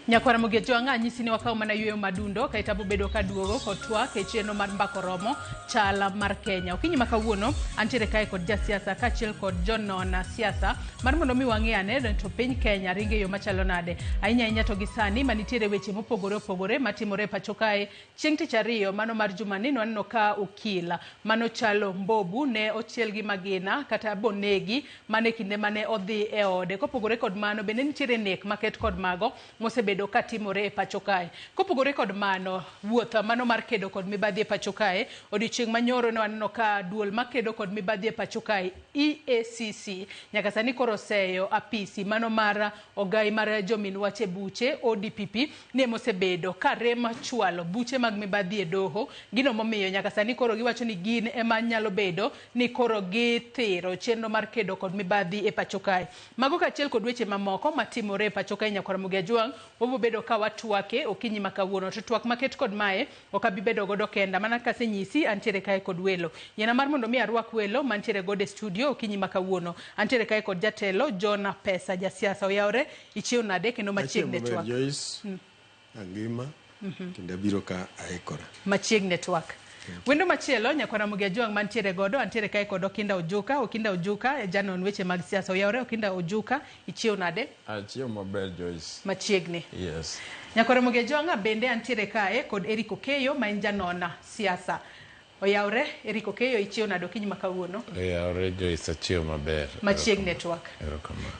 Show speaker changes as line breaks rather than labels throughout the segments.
Nyakwara Mugejo anga nyisi ni wakao mana yueyo madundo ka itabu bedo ka duogo kotwa ke cheno mar mbako romo chala mar Kenya. Okinyi makawuono antiere kae kod jasiasa kachiel kod jonona siasa mar mondo mi wang'eane to piny Kenya ringe yo machalo nade. Ainya to gisani manitiere weche mopogore matimore pacho kae. Chieng' tich ariyo mano mar jumani waneno ka okila mano chalo Mbobu ne ochiel gi magina kata bonegi mane kinde mane odhi e ode. Kopogore kod mano bende nitiere nek maket kod mago mosebedo ka timore e pacho kae. Kopogore kod mano wuotha mano mar kedo kod mibadhi e pacho kae, odiochieng' manyoro ne waneno ka duol makedo kod mibadhi e pacho kae EACC nyaka sani koro seyo apisi mano mar ogai mar jomin wache buche ODPP ne mosebedo ka rem chwalo buche mag mibadhi e doho. Gino momiyo nyaka sani koro giwacho ni gin ema nyalo bedo ni koro githiro chenro mar kedo kod mibadhi e pacho kae. Mago kachiel kod weche mamoko matimore e pacho kae Nyakwara Mugejo Bobo bedo ka watwake okinyi makawuono to twak maket kod mae okabi bedo godo kenda mana kase nyisi antiere kae kod welo. Yena mar mondo mi arwak welo mantiere gode studio okinyi makawuono antiere kae kod jatelo Jona Pesa jasiasa oyawre ichiew nade kendo machiegni twak.
Angima kendo biro ka aikora.
Machiegni twak. Wendo machielo Nyakwara Mugejo mantiere godo antiere kae kod Okinda Ojuka janon weche mag siasa oyawre. Okinda Ojuka ichiew nade?
Achiew maber Joyce.
Machiegni.
Yes.
Nyakwara Mugejo bende antiere kae kod Eric Okeyo ma en janona siasa. Oyawre Eric Okeyo ichiew nade okinyi makawuono?
Oyawre Joyce achiew maber.
Machiegni network.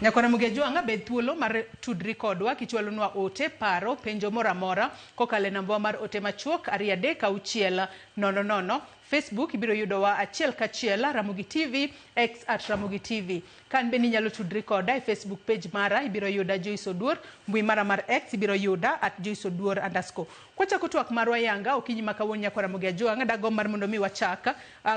Nyakwara Mugejo bed thuolo mar tudri kodwa kichwalonwa ote paro penjo moramora kokale namba mar ote machuok 23600. Facebook ibiro yudowa achiel kachiel Ramogi TV X @Ramogi TV. Kan be ninyalo tudri koda e Facebook page mara ibiro yuda Joyce Oduor, mbui mara mar X ibiro yuda @JoyceOduor_. Kwachako twak marwa yanga okinyi makawuono Nyakwara Mugejo dago mar mondo mi wachaka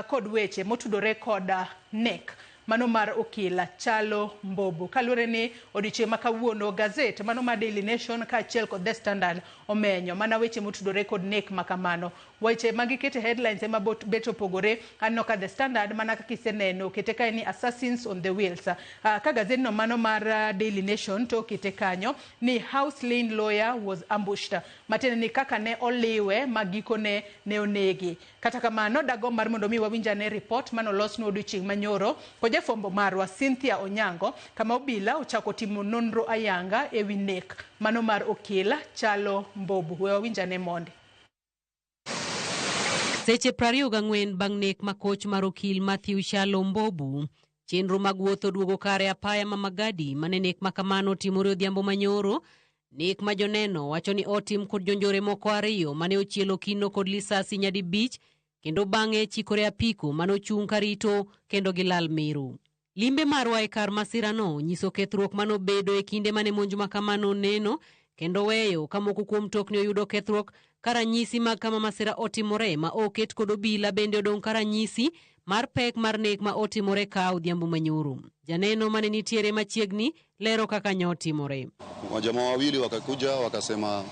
kod weche motudore koda nek mano mar okila chalo Mbobu. Kaluwore ni odiochieng' makawuono gazet mano mar Daily Nation kachiel kod The Standard omenyo mana weche motudore kod nek makamano. Weche magikete headlines ema bet opogore. Anno ka The Standard mana kaka iseneno kete kae ni assassins on the wheels. Ka gazet no mano mar Daily Nation to kete kanyo ni House Lane lawyer was ambushed. Matene ni kaka ne oliwe magiko ne onegi. Kata kamano dago mar mondo mi wawinjane report mano losno odiochieng' manyoro jafombo marwa Cynthia Onyango kama obila ochako timo nonro ayanga ewi nek mano mar okila chalo Mbobu. We wawinjane monde.
Seche 24 bang' nek makoch mar okil Matthew Chalo Mbobu, chenro mag wuotho duogo kare apaya ma Magadi mane nek makamano timore odhiambo manyoro. Nek ma joneno wacho ni otim kod jonjore moko ariyo mane ochielo kino kod lisasi nyadi bich kendo bang'e chikore apiko mano chung' karito kendo gilal miru. Limbe marwa e kar masirano nyiso kethruok mano bedo e kinde mane monj makamano neno kendo weyo kamoko kuom tokni oyudo kethruok karanyisi mag kama masira otimore ma oket kod obila bende odong' karanyisi mar pek mar nek ma otimore ka odhiambo manyoro. Janeno mane nitiere machiegni lero kaka nyotimore.
Wajamaa wawili wakakuja wakasema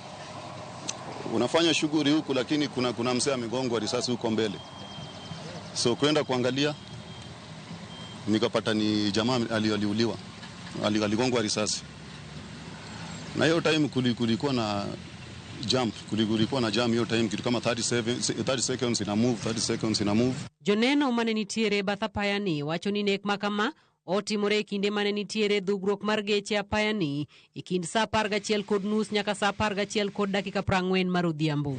unafanya shughuli huku lakini kuna msee amegongwa risasi huko mbele. So kwenda kuangalia nikapata ni jamaa aliuliwa. Aligongwa risasi. Na hiyo time kulikuwa na jam hiyo time kitu kama 30 seconds ina move.
Joneno mane nitiere bathapayani wacho ni nek makama otimore kinde mane nitiere dhugruok mar geche apayani ikind saa 11:30 nyaka saa 11:40 mar odhiambo.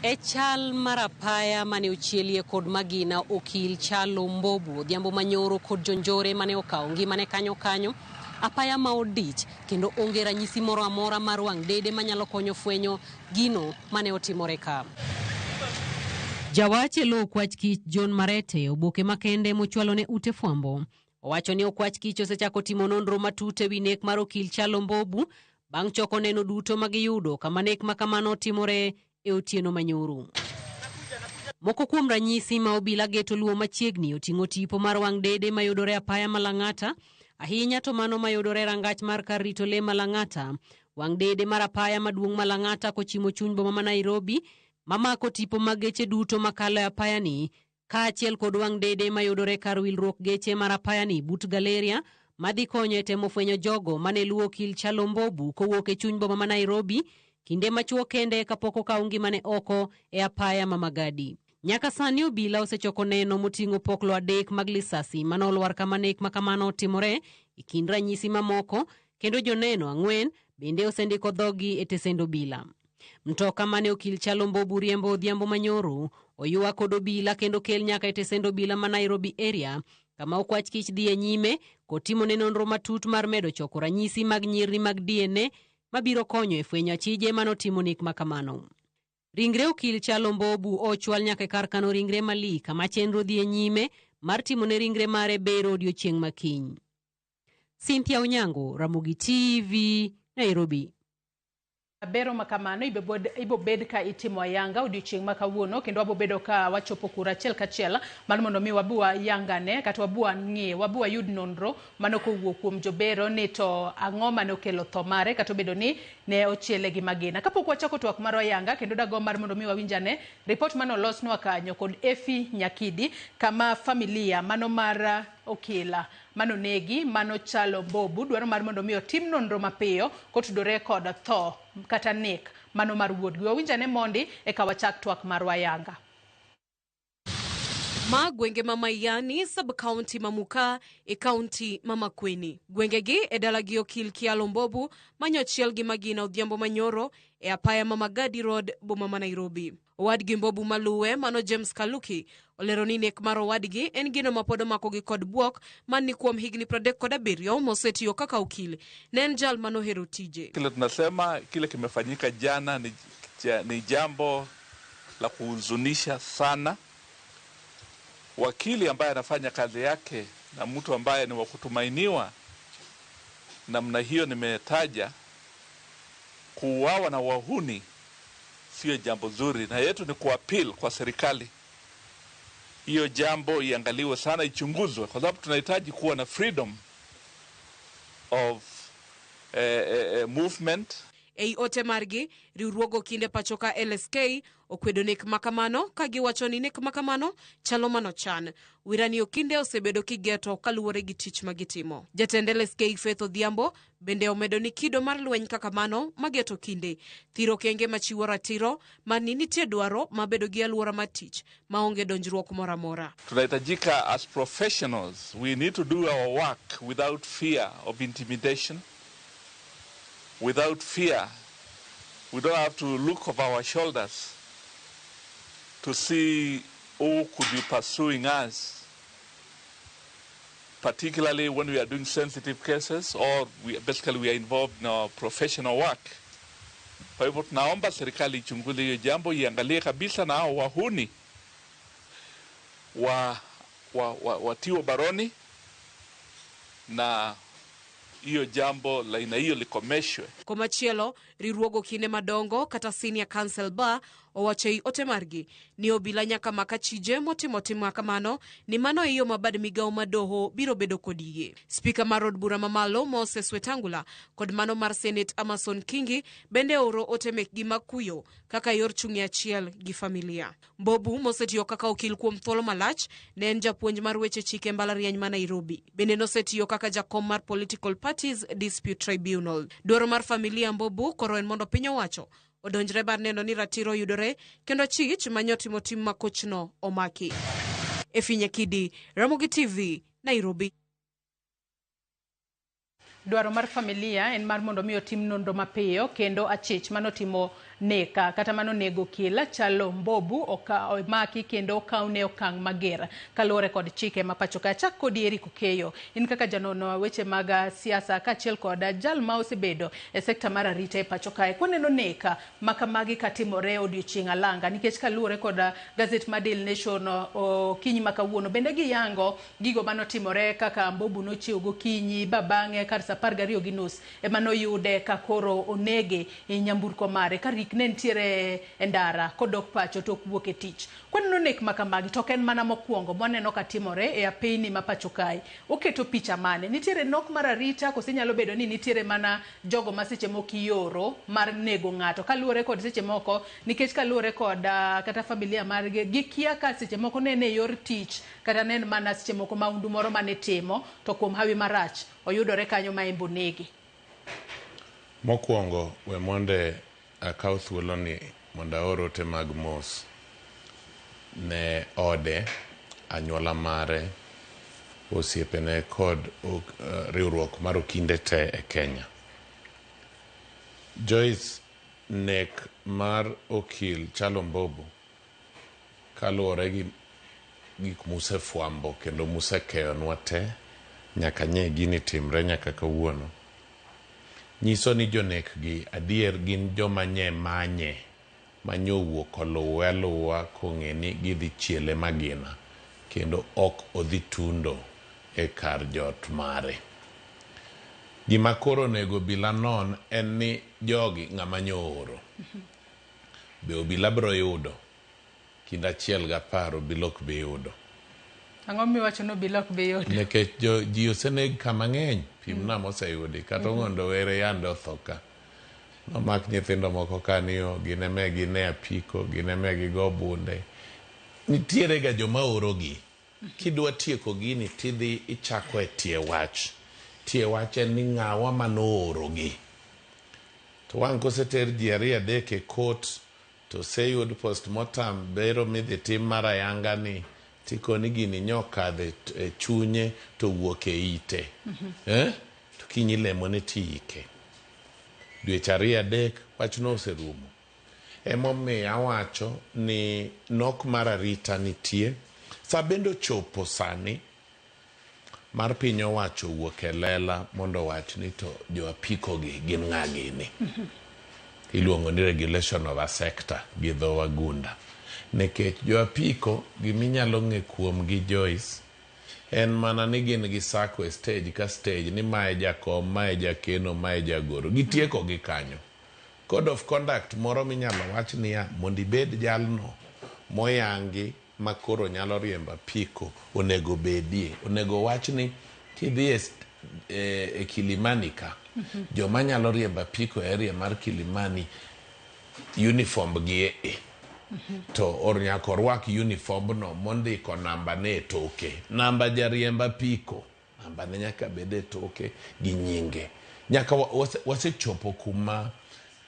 E chal mar apaya mane ochielie kod magina okil Chalo Mbobu odhiambo manyoro kod jonjore mane okawo ngimane kanyo apaya ma odich kendo onge ranyisi moro amora mar wang' dede manyalo konyo fwenyo gino mane otimore ka. Jawache lo okwach kich John Marete oboke makende mochwalo ne ute fwambo owacho ni okwach kich osechako timo nonro matut ewi nek mar okil Chalo Mbobu bang' choko neno duto magiyudo kama nek makamano timore e otieno manyoro. Moko kuom ranyisi ma obila geto luo machiegni oting'o tipo mar wang' dede mayudore apaya Malang'ata, ahinya to mano mayudore rangach mar kar rito le Malang'ata, wang' dede mar apaya maduong' Malang'ata kochimo chuny boma ma Nairobi, mamako tipo mag geche duto makalo apayani, kaachiel kod wang' dede mayudore kar wilruok geche mar apayani but Galeria, madhi konyo e temo fwenyo jogo mane luwo okil Chalo Mbobu kowuok e chuny boma ma Nairobi kinde machuo kende kapok okaw ngimane oko e apaya ma Magadi. Nyaka sani obila osechoko neno moting'o poklo 3 mag lisasi manolwar kama nek makamano timore e kind ranyisi mamoko, kendo joneno 4 bende osendiko dhogi e tesend obila. Mtoka mane okil Chalo Mbobu riembo odhiambo manyoro oyua kod obila kendo kel nyaka e tesend obila ma Nairobi area, kama okwach kich dhi e nyime kotimo ne nonro matut mar medo choko ranyisi mag nyirni mag DNA mabiro konyo e fwenyo achije manotimo nek makamano. Ringre okil Chalo Mbobu ochwal nyaka kar kano ringre Mali, kama chenro dhi e nyime mar timo ne ringre mare bero odiochieng' makiny. Cynthia Onyango, Ramogi TV, Nairobi.
Bero makamano ibo bed ka itimo ayanga odiochieng' makawuono, kendo wabo bedo ka wachopo kura achiel kachiel mar mondo mi wabua yangane kata wabua ng'e wabua yud nonro mano kowuok kuom jobero ni to ang'o mane okelo tho mare kata bedo ni ne ochiele gi magina. Kapok wachako twak mar ayanga, kendo dago mar mondo mi wawinjane report mano losnwa kanyo kod Efi Nyakidi, kama familia mano mar okila mano negi mano Chalo Mbobu dwaro mar mondo mi otim nonro mapiyo kotudore kod tho kata nek mano mar wuodgi. Wawinjane mondi e ka wachak twak mar wayanga.
Ma gwenge mama yani sub-county mamuka e county mama Kweni. Gwenge gi e dalagi okil Chalo Mbobu manyochiel gi magina odhiambo manyoro e apaya ma Magadi Road boma ma Nairobi. Owadgi Mbobu maluwe mano James Kaluki olero ni nek mar owadgi en gino mapodo mako gi kod buok man ni kuom higni 37 mosetiyo kaka okil. Ne en jal mano hero tije.
Kile tunasema kile kimefanyika jana ni jambo la kuhuzunisha sana. Wakili ambaye anafanya kazi yake na mtu ambaye ni wa kutumainiwa namna hiyo nimetaja, kuuawa na wahuni sio jambo zuri, na yetu ni kuappeal kwa serikali hiyo jambo iangaliwe sana, ichunguzwe, kwa sababu tunahitaji kuwa na freedom of movement.
Ei ote margi riuruogo kinde pachoka LSK okwedo nek makamano kagiwacho ni nek makamano chalo mano chan. Wirani okinde osebedo kigeto kaluwore gi tich magitimo. Jatend LSK Faith Odhiambo bende omedo ni kido mar lweny kaka mano mageto kinde thiro kenge machiwo ratiro mani nitie dwaro mabedo gi aluora matich maonge donjruok mora mora.
Tunahitajika as professionals, we need to do our work without fear of intimidation. Without fear, we don't have to look over our shoulders to see who could be pursuing us, particularly when we are doing sensitive cases or we are involved in our professional work. Kwa hivyo tunaomba serikali ichunguze hiyo jambo, iangalie kabisa na hao wahuni watiwa baroni na hiyo jambo la ina hiyo likomeshwe.
Kwa machielo, riruogo kine madongo kata senior council bar owachei ote margi ni obila nyaka makachije motimo kamano ni mano hiyo mabad migao madoho biro bedo kodie. Speaker mar od bura mamalo Moses Wetangula kod mano mar Senate Amason Kingi bende oro ote mekgi makuyo kaka yor chungi achiel gi familia. Mbobu mosetiyo kaka okil kuom thuolo malach ne en japuonj mar weche chike mbalariany ma Nairobi. Bende nosetiyo kaka jakom mar Political Parties Dispute Tribunal. Dwaro mar familia Mbobu koro en mondo piny owacho odonjre bar neno ni ratiro yudore kendo chich manyotimo tim makochno omaki. Efi Nyakidi, Ramogi TV, Nairobi.
Dwaro mar familia en mar mondo mi otim nonro mapiyo kendo achich manotimo neka kata mano nego kila Chalo Mbobu omaki kendo okaune okang' mager kalore kod chike mapachoka. Chak kod Eric Okeyo in kaka janono weche mag siasa kachiel kod jal ma osebedo e sekta mar arita e pachoka. Kwaneno neka makamagi katimore odiochieng' alanga nikech kalure kod gazet mar Daily Nation kinyi makawuono bende giyango gigo manotimore kaka Mbobu nochiewo gokinyi babange kar 12:30 emano yude ka koro onege e nyamburko mare ka gik ne ntiere e ndara kodok pacho to wuok e tich. Kwaneno nek makamagi to en mana mokwongo moneno ka timore e apeyni ma pacho kae. Oketo picha mane? Nitiere nok mar arita kose nyalo bedo ni nitiere mana jogo ma seche moko ioro mar nego ng'ato kaluwore kod seche moko nikech kaluwore kod kata familia margi gikia ka seche moko ne e yor tich kata nen mana seche moko maundu moro mane timo to kuom hawi marach oyudore kanyo ma embo negi.
Mokwongo we monde akaw thuolo ni monda oro te mag mos ne ode anyuola mare osiepene kod riwruok mar okinde te e Kenya. Joyce, nek mar okil Chalo Mbobu kaluwore gi gik musefwambo kendo musekeyonwa te nyaka nye gini timre nyaka kawuono nyiso ni jonek gi adier gin joma nye manye manyowuok oluwe aluwa kong'e ni gidhi chiele magina kendo ok odhi tundo e kar jot mare. Gima koro nego obila non en ni jogi ng'ama nyooro be obila bro yudo kinda achiel gapar obila ok be yudo.
Ang'o miwacho no obila ok be yudo?
Nikech ji oseneg kama ng'eny pimna moseyudi kata ng'ondo were yande othoka nomak nyithindo moko kaniyo gineme gine apiko gineme gigo bunde. Nitiere ga joma orogi kidwa tieko gini tidhi ichako e tie wach. Tie wach en ni ng'awa manoorogi to wang' koseter ji ariyo adek e kot to seyud postmortem bero midhi tim mara yanga ni tikoni gini nyokadhe e chunye to wuok e ite to kinyi lemo ne tiike dweche ariyo adek wachno oserumo. Emomiyo awacho ni nok mar arita nitie sa bendo chopo sani mar piny owacho wuok e lela mondo wach ni to jo apiko gi gin ng'agini iluongo ni regulation of a sector gi dho wagunda. Nikech jo apiko giminyalo ng'e kuom gi Joyce en mana ni gin gi sako e stage ka stage ni mae jakom, mae jakeno, mae jagoro. Gitieko gi kanyo. Code of conduct moro minyalo wach niya mondo ibed jalno moyangi makoro nyalo riembo apiko onego bedie. Onego wach ni kidhi e Kilimani ka joma nyalo riembo apiko e area mar Kilimani uniform gi to nyaka orwak uniform no mondiko namba ne e toke. Namba jariembo apiko namba ne nyaka bed e toke gi nyinge. Nyaka wasechopo kuma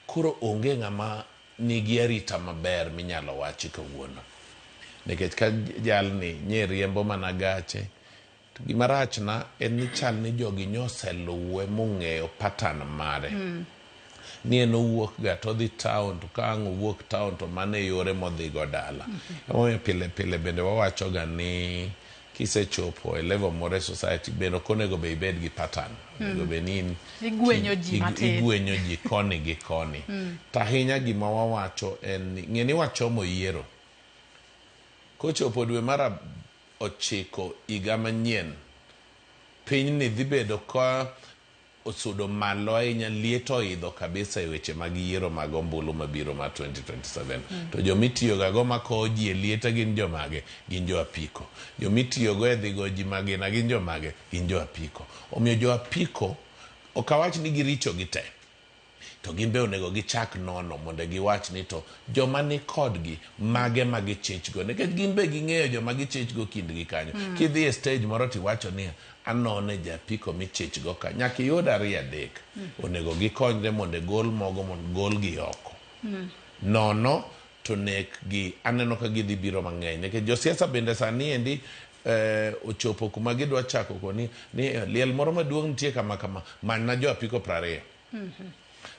koro onge ng'ama nigi arita maber minyalo wachi kawuono. Nikech ka jalni nye riembo mana gache to gima rachna en ni chal ni jogi nyoseluwe mong'eyo pattern mare. Ni en owuok ga to dhi town to ka ang' owuok town to mane yore modhigo dala. Emomiyo pile pile bende wawacho ga ni kisechopo e level more society bende konego be ibed gi pattern. Onego be ni
igwenyo ji matin.
Igwenyo ji koni gi koni. Tahinya gima wawacho en ni ng'eni wachomo yiero. Kochopo dwe mar 9 higa manyien piny ni dhi bedo ka osudo malo ahinya liet oidho kabisa e weche mag yiero mag ombulu mabiro ma 2027. To jomitiyoga go makowo ji e lieta gin jomage gin jo apiko. Jomitiyogo e dhigo ji magina gin jomage gin jo apiko. Omiyo jo apiko okawach ni giricho gi te to gin be onego gichak nono mondo giwach ni to joma ni kodgi mage magichechgo nikech gin be ging'eyo joma gichechgo kindgi kanyo. Kidhi e stage moro tiwacho ni anone japiko michechgo ka nyaka iyud ariyo adek onego gikonyre mondo gol mogo mondo gol gi oko. Nono to nek gi aneno ka gidhi biro mang'eny nikech josiasa bende sani endi ochopo kuma gidwa chako koni ni liel moro maduong' nitie kama manna jo apiko 20.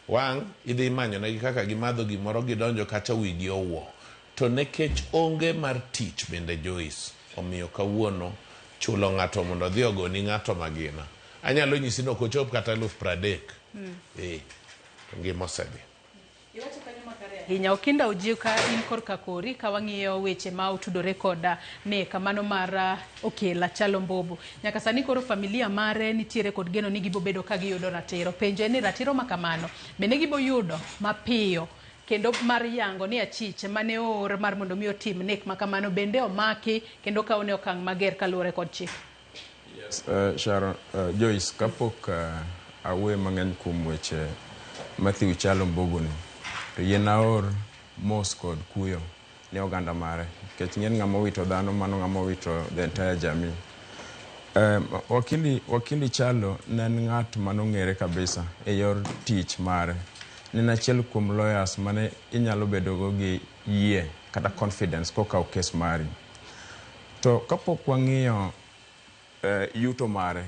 Wang' idhi manyo negi kaka gimadho gimoro gidonjo kata wigi owuo to nekech onge mar tich bende Joyce omiyo kawuono chulo ng'ato mondo dhi ogoni ng'ato magina anyalo nyisi no kochop kata 30,000 ngima osedhi.
Hinya okinda ujiu ka in korka kori ka wang'iyo weche ma otudore koda nek mano mar okela Chalo Mbobu. Nyaka sani koro familia mare nitiere kod geno ni gibo bedo ka giyudo ratiro. Penje ni ratiro makamano bende gibo yudo mapiyo kendo mar yango ni achich mane oor mar mondo mi otim nek makamano bende omaki kendo kaone okang' mager kaluwore kod chik.
Yes, Sharon, Joyce, kapok awuoyo mang'eny kuom weche Matthew Chalo Mboguni, to yien aor mos kod kuyo ne oganda mare, nikech ng'en ng'ama owito dhano, mano ng'ama owito the entire jamii. Wakili Chalo ne en ng'at manong'ere kabisa e yor tich mare. Ne achiel kuom lawyers mane inyalo bedogo gi yie kata confidence kokawo kes mari. To kapok wang'iyo yuto mare,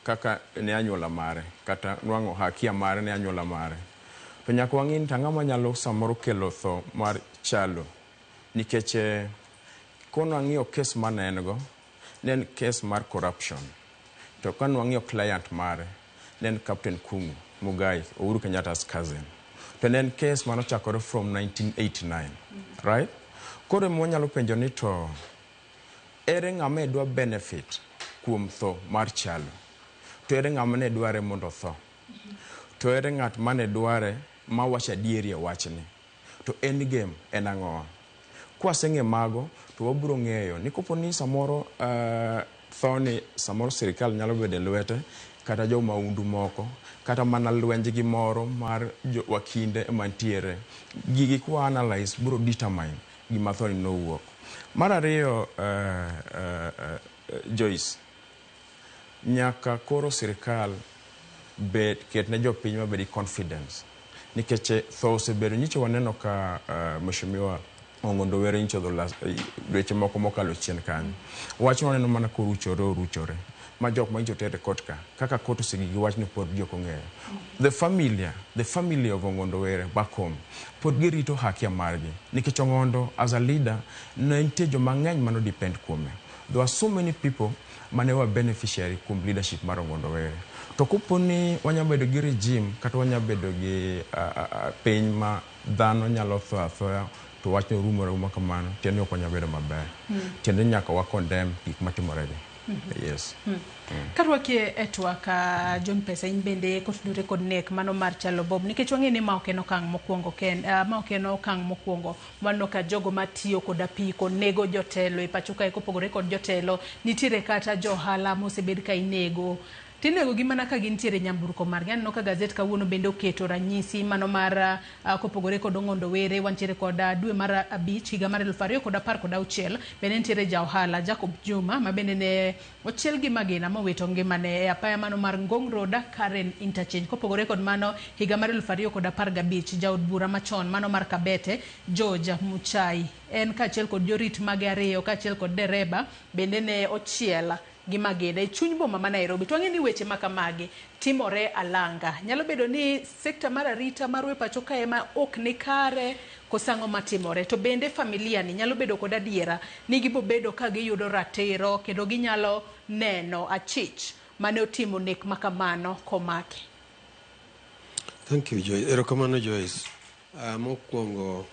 kaka ne anyuola mare, kata nwang'o hakia mare ne anyuola mare, to nyaka wang'i ni ang'ama nyalo samoro kelo tho mar Chalo, nikech kono ang'iyo kes mane en go, ne en kes mar corruption. To kano ang'iyo client mare, ne en Captain Kungu Mugai, Uhuru Kenyatta's cousin. To ne en kes manochakore from 1989, right? Koro mwanyalo penjo ni to ere ng'ama dwa benefit kuom tho mar Chalo? To ere ng'ama ne dware mondo tho? To ere ng'at mane dware mawacho adieri e wachni? To end game en ang'owa? Kwaseng'e mago, to wabiro ng'eyo ni kopo ni samoro tho ni samoro sirikal nyalo bedo e lwete, kata jo maundu moko, kata mana lwenjgi moro mar wakinde mantiere, gigi kwa analyze biro determine gima tho ni nowuok. Mar ariyo, Joyce, nyaka koro sirikal ketne jopiny mabedi confidence, nikech tho osebedo nyicho waneno ka Mheshimiwa Ong'ondo Were nyicho dweche moko mokalo chien kanyo. Wachno waneno mana koruchore ma jok ma nyicho tere kot ka, kaka kot osegigi wachno pod jok ong'eyo. The family of Ong'ondo Were back home pod girito hakia margi, nikech Ong'ondo as a leader ne nitie joma ng'eny mano depend kuome. There are so many people mane were beneficiary kuom leadership mar Ong'ondo Were. To kopo ni wanyabedo gi regime kata wanyabedo gi piny ma dhano nyalo tho athoya, to wachno rumore kamano, tiende ok wanyabedo maber. Tiende nyaka wakondem gik matimoregi. Yes.
Karwakie etwak John Pesa in bende kotudore kod nek mano mar Chalo Bob, nikech wang'e ni ma ok en okang' mokwongo mano ka jogo matiyo kod apiko nego jotelo e pacho kae. Kopogore kod jotelo, nitiere kata johala mosebed ka inego. Tinego gi mana ka gintiere nyamburko margi. Aneno ka gazet kawuono bende oketo ranyisi mano mar kopogore kod Ong'ondo Were, wantiere kod dwe mar abich higa mar 2016 bende nitiere ja ohala Jacob Juma ma bende ne ochiel gi magina mowito ngimane e apaya mano mar Ngong Road Karen Interchange. Kopogore kod mano, higa mar 2015 jaod bura machon mano mar Kabete George Muchai, en kaachiel kod jorit mage ariyo kaachiel kod dereba bende ne ochiel gi magina e chuny boma ma Nairobi. To ang'e ni weche makamagi timore alanga. Nyalo bedo ni sekta mar arita mar we pacho kae ma ok ni kare kosang'o matimore. To bende familia ni nyalo bedo kod adiera ni gibo bedo ka giyudo ratiro kendo ginyalo neno achich mane otimo nek makamano komaki.
Thank you, Joyce. Erokamano, Joyce. Mokwongo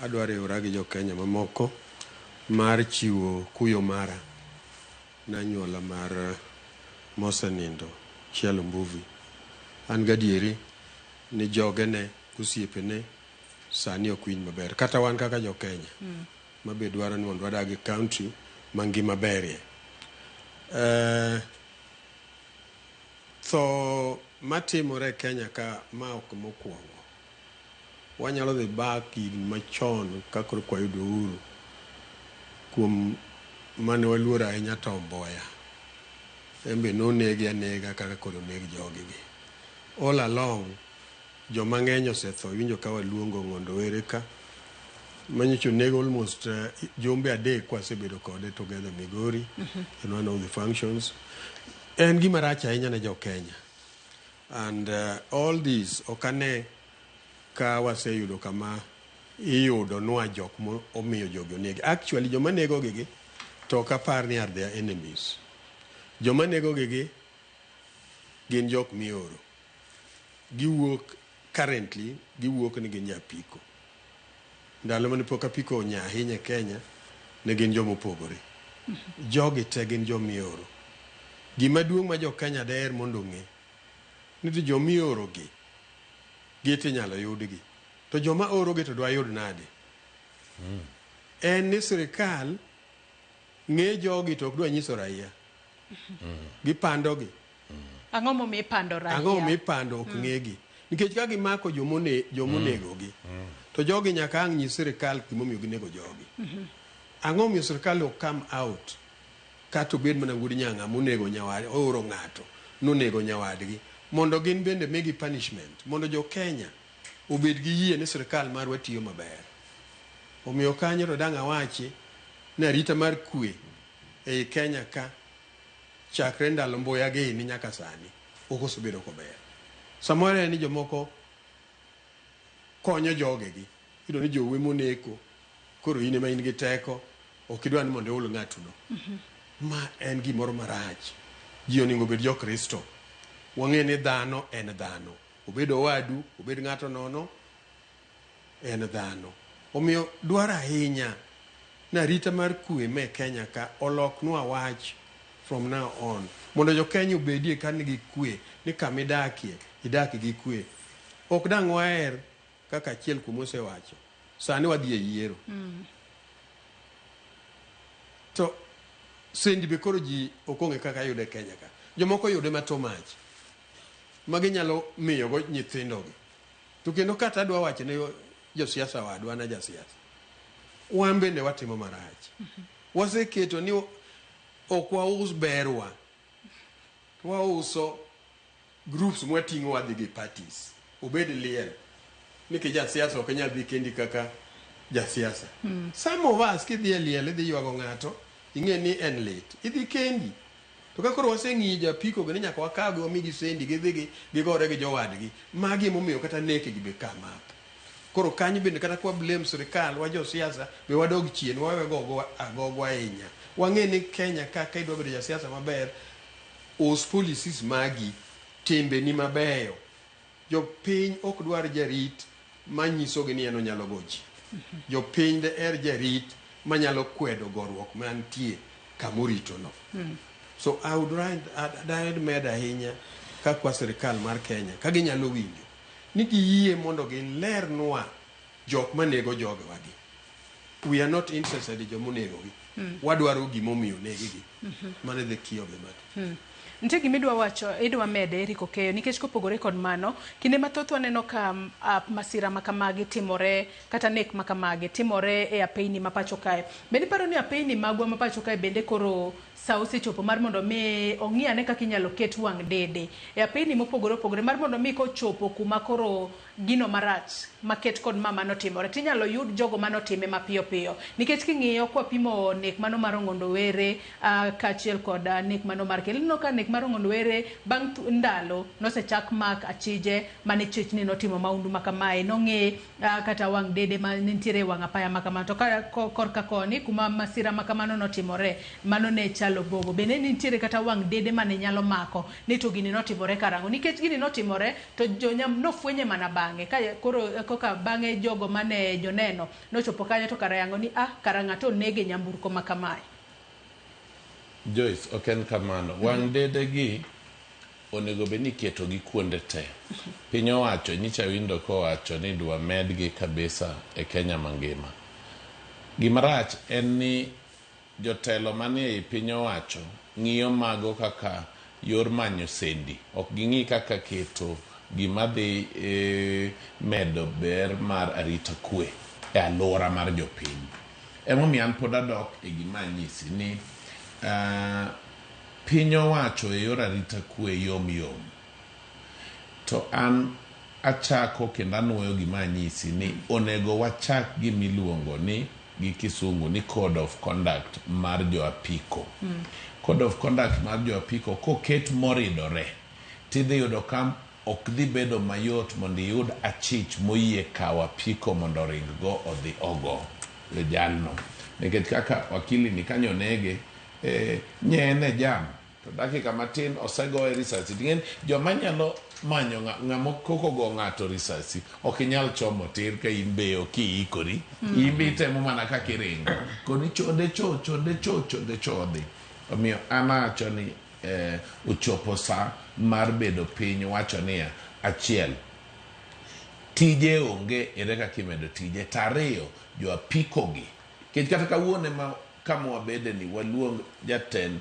adwaro ora gi jo Kenya mamoko mar chiwo kuyo mara nanyuola mar mosenindo Chalo Mbuvi. An gadieri ni jogene osiepene sani ok winj maber, kata wan kaka jo Kenya mabe dwaro ni mondo wadag e country mangima berie. Tho matimore Kenya ka ma ok mokwongo. Wanyalo dhi back higni machon kaka kwayudo uhuru kuom mane waluoro ahinya Tom Mboya. Embe nonegi anega kaka kod oneg jogigi. All along, joma ng'eny osetho. Winjo ka waluongo Ong'ondo Were ka manyicho nego almost jombe adek kwasebedo kode together Migori in one of the functions. En gima rach ahinya ne jo Kenya. And all these okane ka waseyudo kama iyudo nwa jok omiyo jogi onegi. Actually, joma nego gigi to kapar ni are their enemies. Joma nego gigi gin jok mioro. Giwuok currently, giwuok ni gin apiko. Ndalo mane pok apiko onya ahinya Kenya, ne gin jomo pogore. Jogi te gin jomioro. Gima duong' ma jo Kenya der mondo ng'e ni jomioro gi giti nyalo yudgi to joma orogi to dwa yud nade? En ni sirikal ng'e jogi to ok dwa nyiso raia. Gipandogi.
Ang'o momiyo ipando raia?
Ang'o momiyo ipando ok ng'egi? Nikech ka gimako jomonegogi, to jogi nyaka ang' nyis sirikal gimomiyo ginego jogi. Ang'o momiyo sirikal ok come out kata obed mana Wuod Nyang'a monego nyawadgi, ooro ng'ato nonego nyawadgi, mondo gin bende migi punishment, mondo jo Kenya obed gi yie ni sirikal marwa tiyo maber. Omiyo kanyo to dang' awachi ni arita mar kwe ei Kenya ka chakre ndalo Mbuya gini nyaka sani ok osebedo kober. Samoro en ni jomoko konyo jogegi, iyudo ni jowe moneko, koro in ema in gi teko, ok idwa ni mondo iul ng'atuno. Ma en gimoro marach. Ji onego obed jokristo. Wang'e ni dhano en dhano, obed owadu, obed ng'ato nono, en dhano. Omiyo dwaro ahinya ni arita mar kwe me Kenya ka oloknwa wach from now on, mondo jo Kenya obedie ka nigi kwe, ni kamidakie idak gi kwe. Ok dang' waher kaka achiel kuom osewacho, sani wadhi e yiero. To sendi be koro ji okong'e kaka yude Kenya ka. Jomoko yude matomach ma ginyalo miyogo nyithindogi. To kendo kata adwa wacho ne josiasa wadwa na jasiasa, wan bende watimo marach. Waseketo ni ok waus berwa, wauso groups mwating'o wadhi gi parties. Obed liel ni ki jasiasa ok nyal dhi kendi kaka jasiasa. Some of us kidhi e liel idhi ywago ng'ato, ing'e ni en lit, idhi kendi. To kakoro waseng'i japiko gini nyaka wakawgi wamigi sendi gidhi gigore gi jowadgi, magi emomiyo kata neke gi be kama. Koro kanyo bende kata kwa blame sirikal wa josiasa be wadog chien, wawe agogwa ahinya. Wang'e ni Kenya kaka idwa bedo jasiasa maber, us policies magi, timbe ni mabeyo. Jopiny ok dwar jarit manyisogi ni en onyalo gochi. Jopiny de jarit manyalo kwedo gorruok mantie kamorito no. So I would like med ahinya kakwa sirikal mar Kenya ka ginyalo winjo ni giyie mondo gilernwa jok manego jogewagi. We are not interested in jomonegogi. Wadwaro gimomiyo negigi. Mane the key of the matter.
Nitie gima idwa wacho, idwa mede Eric Okeyo, nikech kopogore kod mano, kinde mathoth waneno ka masira makamagi timore, kata nek makamagi timore e apeyni mapacho kae. Bende paro ni apeyni magwa mapacho kae bende koro sa osechopo mar mondo mi ong'iane kaka inyalo ket wang' dede e apeyni mopogore opogore, mar mondo mi kochopo kuma koro gino marach maket kod mama notimore, tinyalo yud jogo manotime mapiyo piyo. Nikech king'iyo kwa pimo nek mano mar Ong'ondo Were kaachiel kod nek mano mar Kel, no ka nek mar Ong'ondo Were bang' ndalo nosechak mak achije mane chechni notimo maundu makamae, nong'e kata wang' dede manitiere wang' apaya makamano. To korka koni kuma masira makamano notimore, mano ne chalo bogo. Bende nitiere kata wang' dede mane nyalo mako ni to gini notimore karang'o, nikech gini notimore to jonyam nofwenye mana bang'e. Koro koka bang'e jogo mane joneno nochopo kanyo to kara yango ni kara ng'ato nege nyamburko makamae.
Joyce, ok en kamano. Wang' dede gi onego be ni keto gi kuonde te. Piny owacho nyicha windo kowacho ni dwa medgi kabisa e Kenya mangima. Gimarach en ni jotelo manie piny owacho ng'iyo mago kaka yor manyo sendi, ok ging'i kaka keto gima dhi medo ber mar arita kwe e alwora mar jopiny. Emomiyo an pod adok e gima nyisi ni piny owacho e yor arita kwe yom yom. To an achako kendo anuoyo gima nyisi ni onego wachak gimiluongo ni gi kisungu ni Code of Conduct mar jo apiko. Code of Conduct mar jo apiko koket moridore, tidhi yudo ka ok dhi bedo mayot mondo iyud achich moyie kawo apiko mondo ring go odhi ogo le jalno. Nikech kaka wakili ni kanyo nege nyene jam to dakika matin osegoye risasi. Ting'en joma nyalo manyo ng'amo koko go ng'ato risasi ok inyal chomo tir ka in be okiikori. In be temo mana kaka iringo koni chode chodhi. Omiyo anacho ni ochopo sa mar bedo piny wacho niya, achiel, tije onge ere kaka imedo tije. Tariyo, jo apikogi kech kata kawuone ma kama wabede ni waluong jatend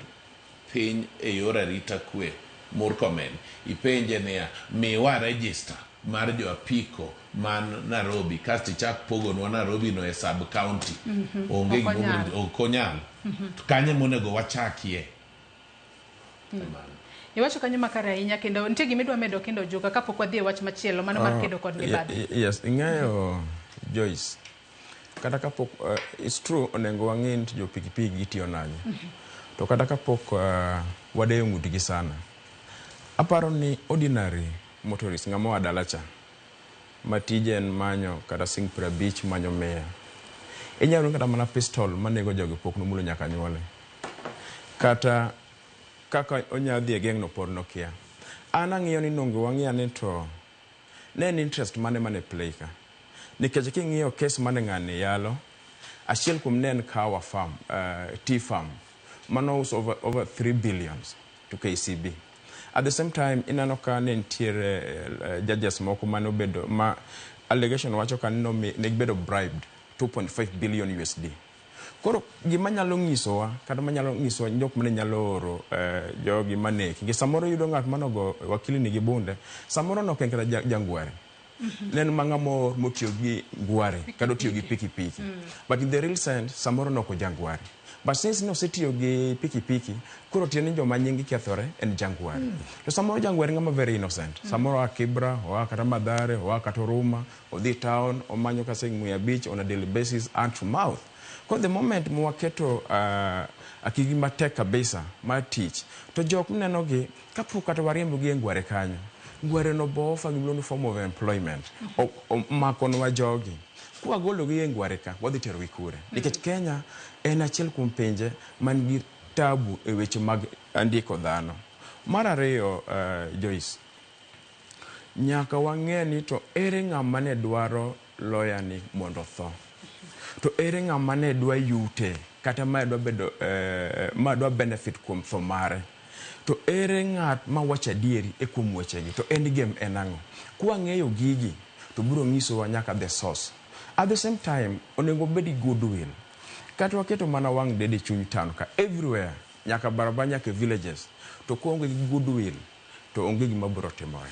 piny e yor arita kwe Murkomen, ipenje niya miwa register mar jo apiko man Nairobi kasto ichak pogonwa Nairobi no e sub county. Onge okonyal. Kanye monego wachakie.
Iwacho kanyo makare ahinya kendo nitie gimidwa medo kendo joka kapok wadhi e wach machielo mano mar kedo kod mibadhi.
Yes, ing'eyo Joyce. Kata kapok it's true onengo wang'in jo pikipiki gitiyo nanye. To kata kapok wadeyo ng'utgi sana. Aparo ni ordinary motorist ng'ama wa dalacha matije en manyo kata sing 50 manyo 100. Inyalo kata mana pistol manego jogi pok nomulo nyaka nyuole. Kata kaka onyadhi e geng'no por nokia. An ang'iyo ni nongo wang'iya ni to ne en interest mane play ka. Nikech king'iyo case mane ng'ani yalo, achiel kuom ne en Kawa Farm, tea farm, mano was over 3 billions to KCB. At the same time, inano ka ne ntiere judges moko mano bedo, ma allegation wacho ka no ne bedo bribed 2.5 billion USD. Koro gima nyalo nyisowa kata manyalo nyisowa jok mane nyalo oro jogi maneki. Gi samoro yudo ng'at manogo wakili ni gi bunde, samoro no kenkera jangware. Nen mang'amo motiyo gi gware kado tiyo gi piki. But in the real sense, samoro no ko jangware. But since no setiyo gi piki, kuro tiyo joma nyingi kethore en jangware. To samoro jangware ng'ama very innocent. Samoro wa Kibra, wa kata Madhare, wa kata Ruma, odhi town, omanyo kase Muya Beach on a daily basis, hand to mouth. Because the moment mwaketo akigi matek kabisa ma teach to jok mneno gi kapok kata wariembo gi ngware kanyo ngware no bo fa gimlo form of employment o makon wa jogi kwa golo gi ngware ka wadhi tero gi kure nikech Kenya en achiel kuom pinje man gi tabu e weche mag andiko dhano. Mar ariyo Joyce, nyaka wang'e ni to ere ng'ama ne dwaro lawyer ni mondo tho. To ere ng'ama ne dwa yute kata ma dwa bedo ma dwa benefit kuom tho mare. To ere ng'at ma wacho adieri e kuom wechegi. To end game en ang'o? Kwa ng'eyo gigi to biro nyisowa nyaka the source. At the same time, onego bedi goodwill. Kata waketo mana wang' dede chuny town ka everywhere nyaka barabara nyaka villages to kuonge gi goodwill to onge gima biro timore.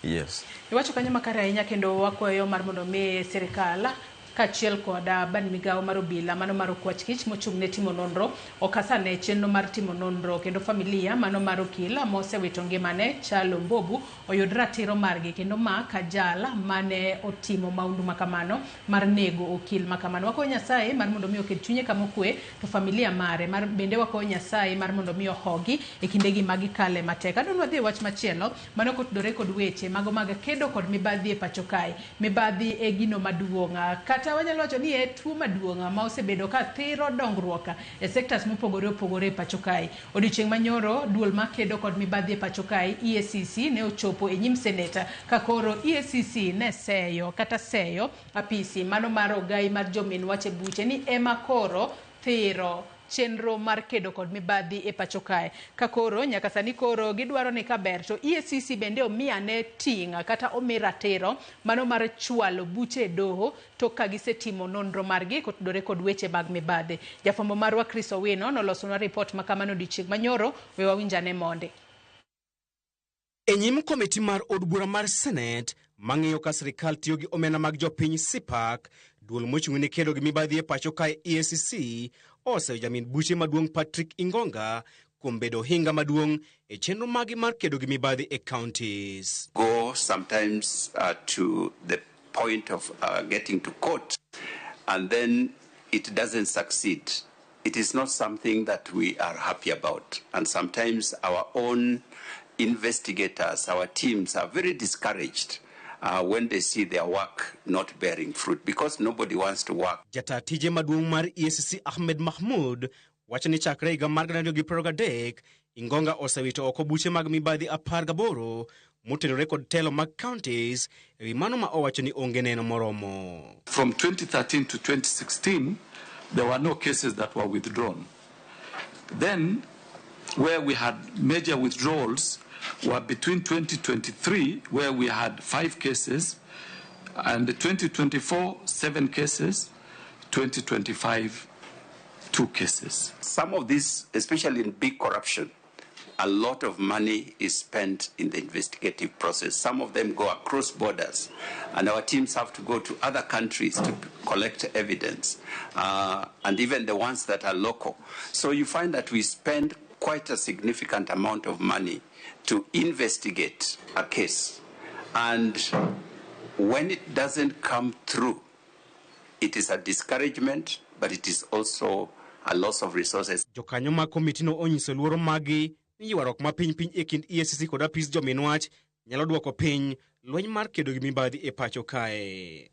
Yes.
Iwacho kanyo makare ahinya kendo wakwayo mar mondo mi sirikal kachiel koda ban migao mar obila mano mar okwach kich mochung' ne timo nonro okasane chenro mar timo nonro kendo familia mano mar okil mosewito ngimane Chalo Mbobu oyud ratiro margi kendo ma kajala mane otimo maundu makamano mar nego okil makamano. Wako Nyasaye mar mondo mi oket chunye kama okwe to familia mare mar bende wako Nyasaye mar mondo mi ohogi e kindegi magi kale matek. Adonwa dhi wach machielo mano kotudore kod weche mago mag kedo kod mibadhi e pacho kae. Mibadhi e gino maduong' kata wanyalo wacho ni e tuo maduong' ma osebedo ka thiro dongruok e sectors mopogore e pacho kae. Odiochieng' manyoro duol makedo kod mibadhi e pacho kae EACC ne ochopo e nyim seneta ka koro EACC ne seyo apisi mano mar ogai mar jomin wache buche ni ema koro thiro chenro mar kedo kod mibadhi e pacho kae. Ka koro nyaka sani koro gidwaro ni kaber to EACC bende omiya ne tinga kata omira tero mano mar chwalo buche doho to ka gisetimo nonro margi kotudore kod weche mag mibadhi. Jafombo marwa Chris Owino nolosonwa report makamano odiochieng' manyoro we wawinjane monde.
E nyim komiti mar od bura mar Senate mang'iyo ka sirikal tiyo gi omenda mag jopiny CPAC, duol mochung' ne kedo gi mibadhi e pacho kae EACC oseyo jamin buche maduong' Patrick Ingonga kuom bedo hinga maduong' e chenro magi mar kedo gi mibadhi e counties.
Go sometimes to the point of getting to court and then it doesn't succeed. It is not something that we are happy about, and sometimes our own investigators, our teams are very discouraged when they see their work not bearing fruit because nobody wants to work.
Jata tije maduong' mar EACC Ahmed Mahmoud wacho ni chakre higa mar 2023 Ingonga osewito oko buche mag mibadhi 18 motenore kod telo mag counties ewi mano ma owacho ni onge neno moromo.
From 2013 to 2016, there were no cases that were withdrawn. Then, where we had major withdrawals were between 2023, where we had 5 cases,
And 2024, 7 cases, 2025, 2 cases.
Some of these, especially in big corruption, a lot of money is spent in the investigative process. Some of them go across borders, and our teams have to go to other countries to collect evidence, and even the ones that are local. So you find that we spend quite a significant amount of money to investigate a case. And when it doesn't come through, it is a discouragement, but it is also a loss of resources.
Jokanyo ma komiti no onyiso luoro magi ni ywarruok ma piny e kind EACC kod apis jominwach nyalo duoko piny lweny mar kedo gi mibadhi e pacho kae.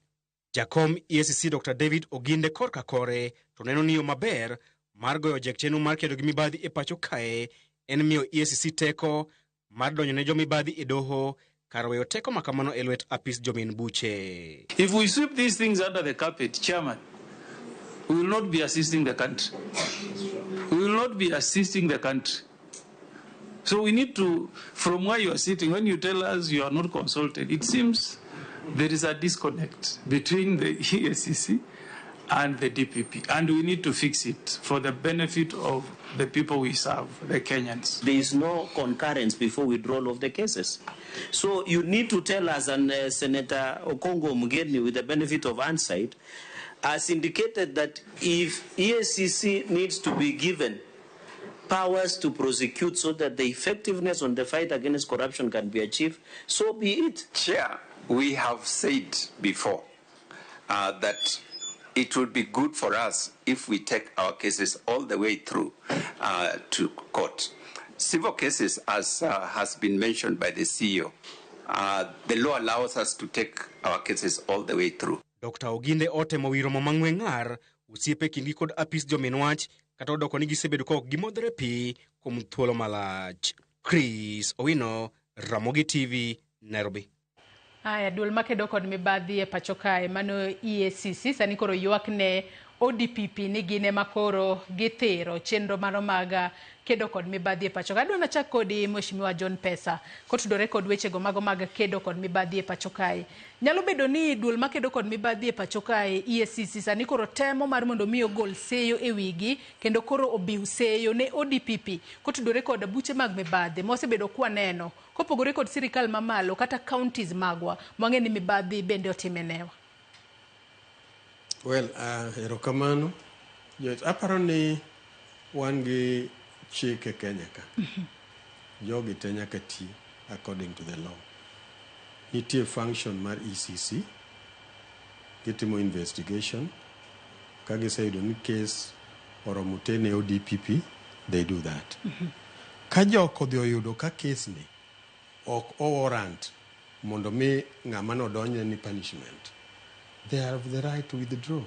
Jakom EACC Dr. David Oginde korka kore to neno ni yo maber mar goyo jek chenro mar kedo gi mibadhi e pacho kae en miyo EACC teko mar donjo ne jomibadhi e doho kar weyo teko makamano e lwet apis jomin buche.
If we sweep these things under the carpet, Chairman, we will not be assisting the country. We will not be assisting the country. So we need to, from where you are sitting, when you tell us you are not consulted, it seems there is a disconnect between the EACC and the DPP, and we need to fix it for the benefit of the people we serve, the Kenyans.
There is no concurrence before withdrawal of the cases. So you need to tell us, and Senator Okongo Mugeni, with the benefit of hindsight, has indicated that if EACC needs to be given powers to prosecute so that the effectiveness on the fight against corruption can be achieved, so be it.
Chair, we have said before that it would be good for us if we take our cases all the way through to court. Civil cases, as has been mentioned by the CEO, the law allows us to take our cases all the way through.
Dr. Oginde otemo wiromo mang'we ng'ar osiepe kindgi kod apis jominwach kata odoko ni gisebedo ka ok gimodhore pi kuom thuolo malach. Chris Owino, Ramogi TV, Nairobi.
Aya, duol makedo kod mibadhi e pacho kae mano EACC sani koro ywak ne ODPP ni gine makoro githiro chenro mano mag kedo kod mibadhi e pacho kae. Adwa nachak kodi Mheshimiwa John Pesa kotudore kod wechego mago mag kedo kod mibadhi e pacho kae. Nyalo bedo ni duol makedo kod mibadhi e pacho kae EACC sani koro temo mar mondo miyo gol seyo e wigi kendo koro obiu seyo ne ODPP kotudore kod buche mag mibadhi mosebedo kwa neno kopogore kod sirikal mamalo kata counties magwa mang'e ni mibadhi bende otimenewa.
Well, erokamano. Aparo ni wan gi chike Kenya ka. Jogi te nyaka ti according to the law. Nitie function mar ECC, gitimo investigation, ka giseyudo ni case oromo te ne ODPP, they do that. Ka jok odhi oyudo ka case ni ok warrant mondo mi ng'ama nodonjne ni punishment, they have the right to withdraw.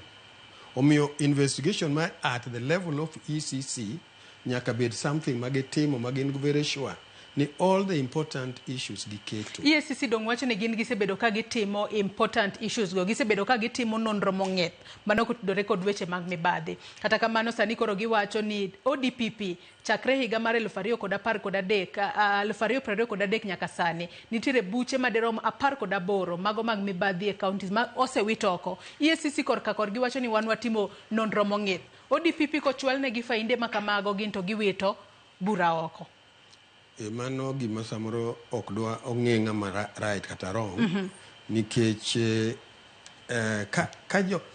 Omiyo investigation ma at the level of ECC nyaka bed something magitimo magin very sure ni all the important issues giketo.
EACC dong wacho ni gin gisebedo ka gitimo important issues go, gisebedo ka gitimo nonro mong'eth mano kotudore kod weche mag mibadhi. Kata kamano sani koro giwacho ni ODPP chakre higa mar 2023 nyaka sani nitiere buche maderom 18 mago mag mibadhi e counties ma osewitoko. EACC korka kor giwacho ni wan watimo nonro mong'eth. ODPP kochwal ne gi fainde makamago gin to giwito bura oko.
Mano gima samoro ok dwa ong'e ng'ama right kata wrong, nikech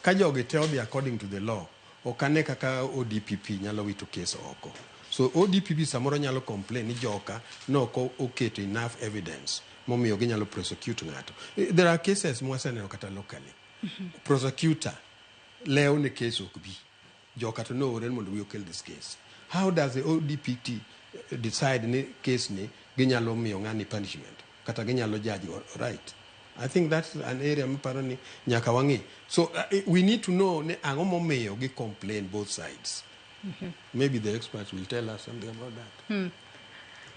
ka jogi te odhi according to the law, ok ane kaka ODPP nyalo wito case oko. So ODPP samoro nyalo complain ni joka no oketo enough evidence momiyo ginyalo prosecute ng'ato. There are cases mwaseneno kata locally. Prosecutor leo ne case ok bi. Joka to no oren mondo we okel this case. How does the ODPP decide ni case ni ginyalo miyo ng'ani punishment kata ginyalo judge right? I think that's an area maparo ni nyaka wang'i. So we need to know ni ang'o momiyo gi complain both sides. Maybe the experts will tell us something about that.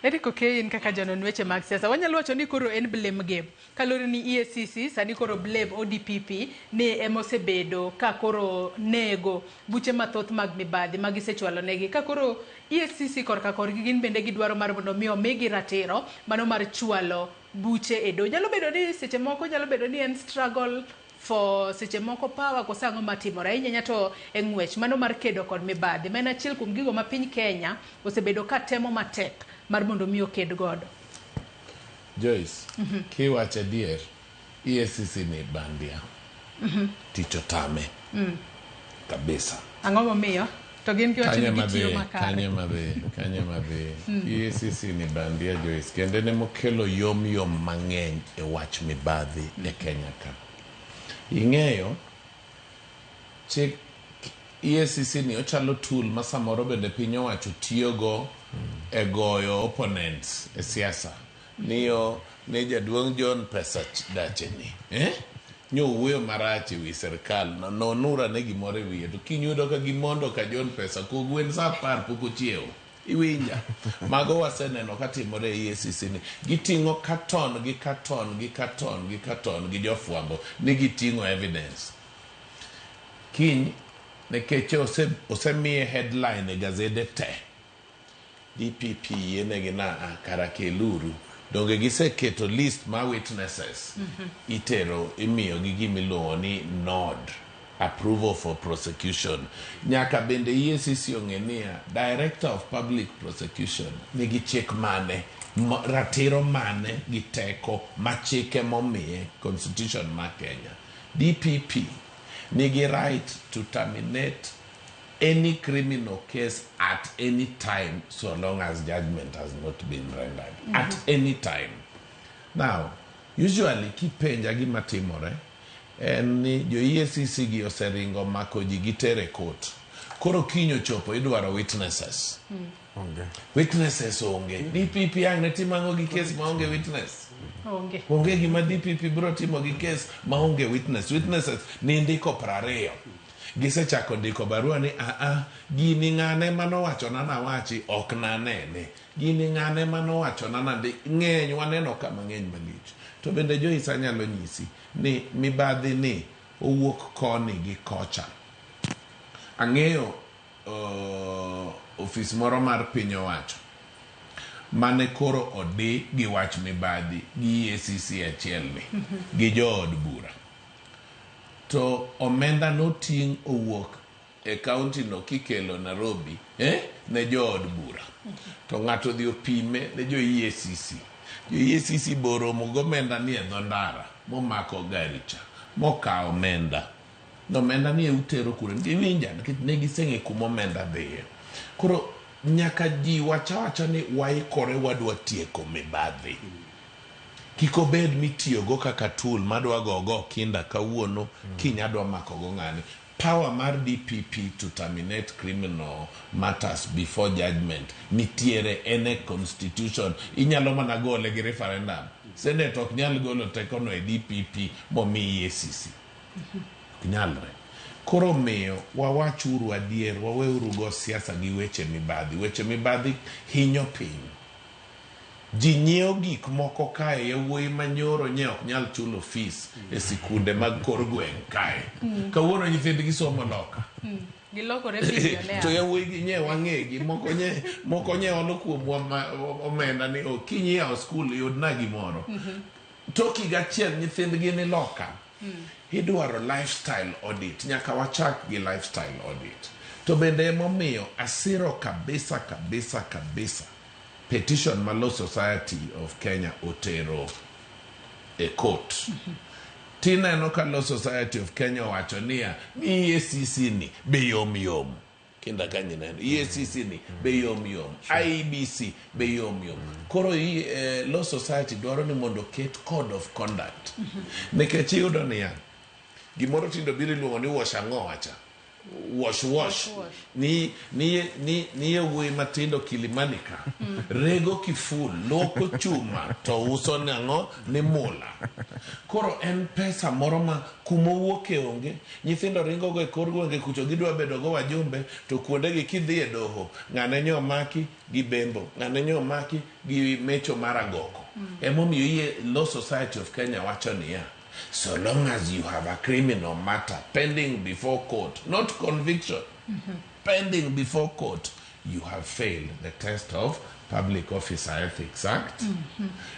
Eric Okeyin kaka janon weche mag siasa wanyalo wacho ni koro en blame game kalore ni EACC sani koro blame ODPP ni emosebedo ka koro nego buche mathoth mag mibadhi magisechwalo negi ka koro EACC korka korgi gin bende gidwaro mar mondo miyo migi ratiro mano mar chwalo buche e do. Nyalo bedo ni seche moko nyalo bedo ni en struggle for seche moko power ko sango matimore ahinya to e ng'wech mano mar kedo kod mibadhi. Men achiel kuom gigo ma piny Kenya osebedo ka temo matek mar mondo mi oked godo.
Joyce, kiwacho adier, EACC ni bandia. Ticho tame. Kabisa.
Ang'o momiyo? To gin kiwacho ni gitiyo makare.
Kanye madhe. EACC ni bandia, Joyce. Kende ne mokelo yom mang'eny e wach mibadhi e Kenya ka. Ing'eyo, chik EACC ni ochalo tool ma samoro bende piny owacho tiyogo e goyo opponents e siasa. Niyo ne jaduong' John pesa dacheni. Nyo wuoyo marach ewi serikal nonura ne gimoro e wiye to kinyudo ka gimondo ka John pesa kogwen sa 10 pok ochiewo. Iwinja. Mago waseneno katimore e EACC ni. Giting'o katon gi jofwambo ni giting'o evidence. Kiny nekech osemiye headline e gazede te. DPP yenegi na karakeluru. Donge giseketo list ma witnesses itero imiyo gi gimiluongo ni nod, approval for prosecution. Nyaka bende EACC ong'enia Director of Public Prosecution nigi chik mane, ratiro mane gi teko machike momiye Constitution ma Kenya. DPP nigi right to terminate any criminal case at any time so long as judgment has not been rendered. At any time. Now, usually kipenja gima timore en ni jo EACC gi oseringo mako ji gitere court. Koro kinyo chopo idwaro witnesses. Witnesses onge. DPP ang ne timango gi case ma onge witness. Onge gima DPP bro timo gi case ma onge witness. Witnesses ni ndiko 20. Gisechako ndiko barua ni gini ng'ane manowachona nawachi ok nanene. Gini ng'ane manowachona nandi ng'eny waneno kama ng'eny malich. To bende Joyce anyalo nyisi ni mibadhi ni owuok koni gi kocha. Ang'eyo ofis moro mar piny owacho mane koro odi gi wach mibadhi gi EACC achiel ni gi jood bura. To omenda noting owuok e county no kikelo Nairobi ne jood bura. To ng'ato dhi opime ne jo EACC. Jo EACC boromo gomenda ni e dho ndara momako gari cha mokawo omenda. No omenda ni e utero kure. Iwinja ne giseng'e kuma omenda dhiye. Koro nyaka ji wacha ni waikore wadwa tieko mibadhi. Kiko bed mitiyogo kaka tool madwa gogo kinda kawuono kinyadwa mako go ng'ani. Power mar DPP to terminate criminal matters before judgment nitiere ene constitution. Inyalo mana gole gi referendum. Senate ok nyal golo tekono e DPP momi EACC. Nyalre. Koro miyo wawachuru adier waweuru go siasa gi weche mibadhi. Weche mibadhi hinyo piny. Ji nyiewo gik moko kae yawuoyi manyoro ok nyal chulo fees e sikunde mag kor gweng' kae. Kawuono nyithindgi somo loka.
Gilokore billionaire.
To yawuoyi gi nyiewo wang'egi moko nyiewo kuom omenda ni okinyi yawo skul yudna gimoro. Toki gachiel nyithindgi ni loka. Idwaro lifestyle audit. Nyaka wachak gi lifestyle audit. To bende emomiyo asiro kabisa petition ma Law Society of Kenya otero e court. Tineno ka Law Society of Kenya wacho niya ni EACC ni be yom. Kinda kanyi neno. EACC ni be yom. IEBC be yom. Koro Law Society dwaro ni mondo ket code of conduct. Nekech iyudo niya gimoro tindo biro iluongo ni wash ang'o wacha. Wash. Ni yawuoyi matindo Kilimanika. Rego kiful, loko chuma, to uso nang'o ni mula. Koro en pesa moro ma kumowuoke onge. Nyithindo ringo go e kor gwenge kucho gidwa bedo go wajumbe to kuondegi kidhi e doho. Ng'ane nyo maki gi bembo. Ng'ane nyo maki gi mecho maragoko. Emomiyo Law Society of Kenya wacho niya. So long as you have a criminal matter pending before court, not conviction, pending before court, you have failed the test of Public Officer Ethics Act,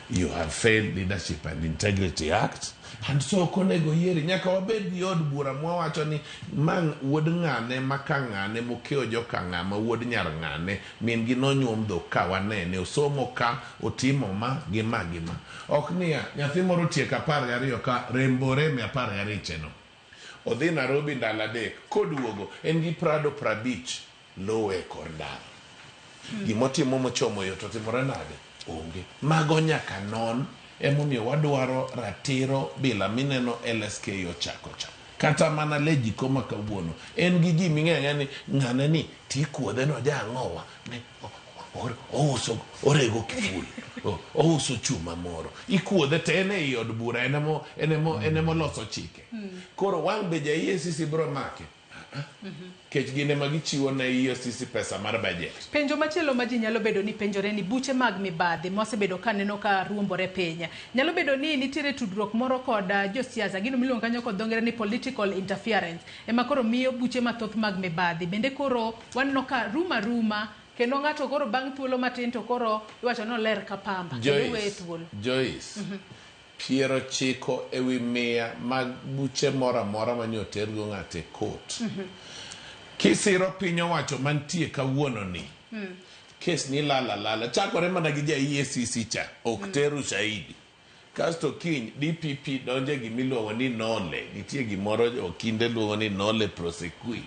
you have failed Leadership and Integrity Act, and so konego yeri nyaka wabed yod bura mwawacho ni man wuod ng'ane maka ng'ane mokeo joka ng'ama wuod nyar ng'ane min gi nonyuom dho ka wanene osomo ka otimo ma gima ok niya nyathi moro tieka 12 ka rembore 12 no odhi Nairobi ndalo adek koduogo en gi Prado 50 lowe kor dala gimotimo mochomo yo to timore nade onge mago nyaka non emomiyo wadwaro ratiro bila mineno LSK ochako cha kata mana leji koma kawuono en gi ji ming'eyo ni ng'ane ni tikuodhe no jang'owa ne ouso orego kiful ouso chuma moro ikuodhe te ene i od bura enemo loso chike koro wang' be ja EACC bro make kech gine magichiwo na EACC pesa mar budget.
Penjo machielo ma ji nyalo bedo ni penjore ni buche mag mibadhi mosebedo kaneno ka ruombore piny. Nyalo bedo ni nitiere tudruok moro kod josiasa gino miluongo kanyo kod dho ngere ni political interference. Ema koro miyo buche mathoth mag mibadhi. Bende koro waneno ka ruma kendo ng'ato koro bang' thuolo matin to koro iwacho no ler ka pamba.
Joyce. Piero chiko ewi mia mag buche mora manyo tergo ng'ate court. Kisiro pinyo wacho mantie kawuono ni. Kes ni lala. Chakore mana gi ja EACC cha. Okteru shahidi. Kasto kiny DPP donje gimiluongo ni nole. Nitie gimoro okinde luongo ni nole prosequi.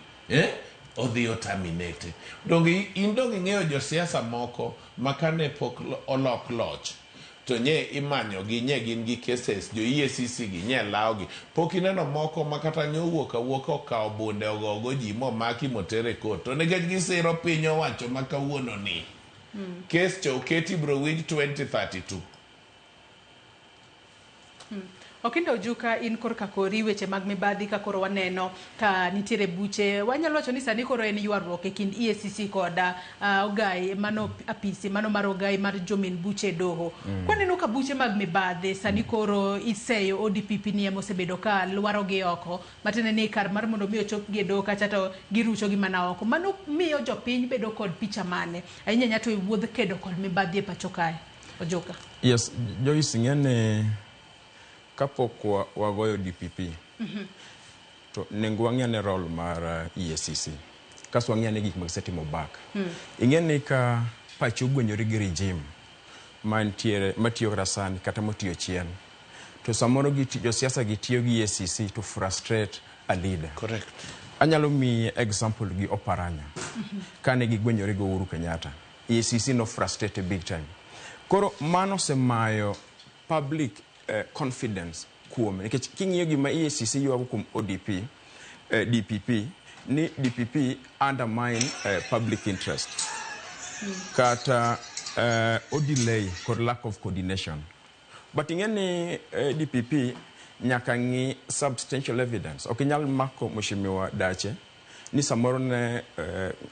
Odhi terminate. Dongi indongi ng'eyo josiasa moko makane pok olok loch. To nye imanyo gi nye gin gi cases jo EACC gi nye lao gi pok ineno moko makata nyowuok okao bunde ogogo ji momaki motere court to nikech gisiro piny owacho makawuono ni case cho oketi bro winj 2032.
Okindo Ojuka in korka kori weche mag mibadhi ka koro waneno ka nitiere buche wanyalo wacho ni sani koro en ywaruok e kind EACC kod ogai mano apisi mano mar ogai mar jomin buche doho. Kwaneno ka buche mag mibadhi sani koro iseyo ODPP ni mosebedo ka lwaro gi oko matene ni kar mar mondo mi ochop gi doho kata to girucho gi mana oko mano miyo jopiny bedo kod picha mane ahinya nyato e wuodh kedo kod mibadhi e pacho kae. Ojuka.
Yes, Joyce ngene kapok wagoyo DPP to nengo wang'ane role mar EACC kaso wang'ane gik magisetimo back ing'eni ka pacho gwenyore gi regime matiyo kata sani kata motiyo chien to samoro josiasa gitiyo gi EACC to frustrate a leader.
Correct.
Anyalo mi example gi Oparanya kane gigwenyore go Uhuru Kenyatta EACC no frustrate big time koro mano semayo public confidence kuome nikech king'iyo gima EACC yuago kuom DPP ni DPP undermine public interest kata delay for lack of coordination but ing'eni DPP nyaka ng'i substantial evidence okinyal mako mheshimiwa Dache ni samoro ne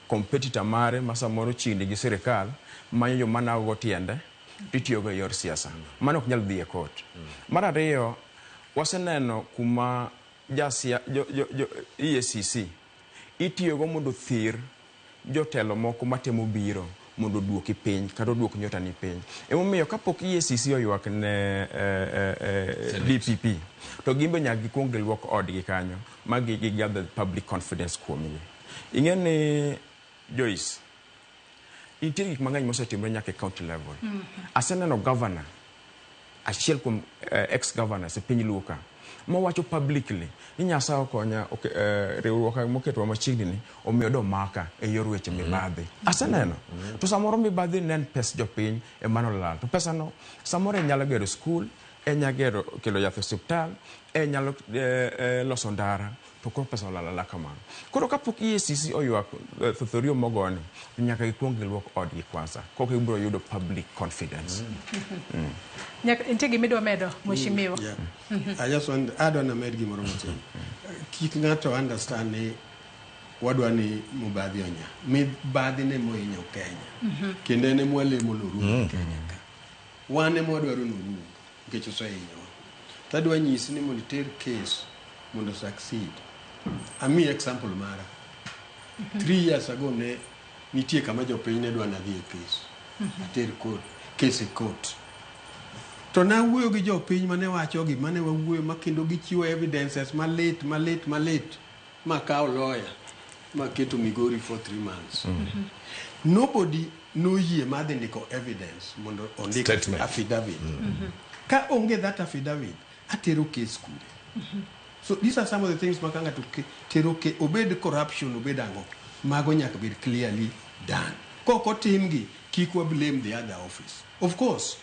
competitor mare ma samoro chini gi sirikal manyo jo mana go tiende itiyogo yor siasa mano ok nyal dhi e court mar ariyo waseneno kuma EACC itiyogo mondo thir jotelo moko matemo biro mondo duoki piny kata duok nyota ni piny emomiyo kapok EACC oywak ne DPP to gimbe nyaka gikwong giluok odgi kanyo ma gather public confidence kuomgi ing'eni Joyce intiere gik mang'eny mosetimore nyaka e county level. Aseneno governor achiel kuom ex-governors e piny Luka mowacho publicly ni Nyasaye okonya riwruok moketwa machiegni ni omiyo do maka e yor weche mibadhi. Aseneno to samoro mibadhi nen pes jopiny e mano lal to pesano samoro nyalo gero skul nyalo kelo yath hospital nyalo loso ndara to koro pesa olala kamano. Koro kapok EACC oywak thothoriyo mogoni nyaka gikwong giluok odgi kwanza koka ibiro yudo public confidence.
Nitie gimidwa medo mheshimiwa.
I just want adwana med gimoro matin. Kik ng'ato understand ni wadwa ni mibadhi onya. Mibadhi ne mohinyo Kenya. Kendo ne mwalemo norumo Kenya ka. Wane mwadwaro norumo nikech osehinyo. Tadwa nyisi ni mondo iter case mondo succeed. A me example mara. 3 years ago ne nitie kama jopiny ne dwa nadhi e kes. Ater kes e court. To na wuoyo gi jopiny mane wacho gi mane wawuoyo makendo gichiwo evidences malit ma kawo lawyer ma keto Migori for 3 months. Nobody noyie madhi ndiko evidence mondo ondik affidavit. Ka onge that affidavit, atero case kure. So these are some of the things makanga to tero ke obed corruption obed ango mago nyaka bed clearly done. Koko timgi kikwa blame the other office. Of course,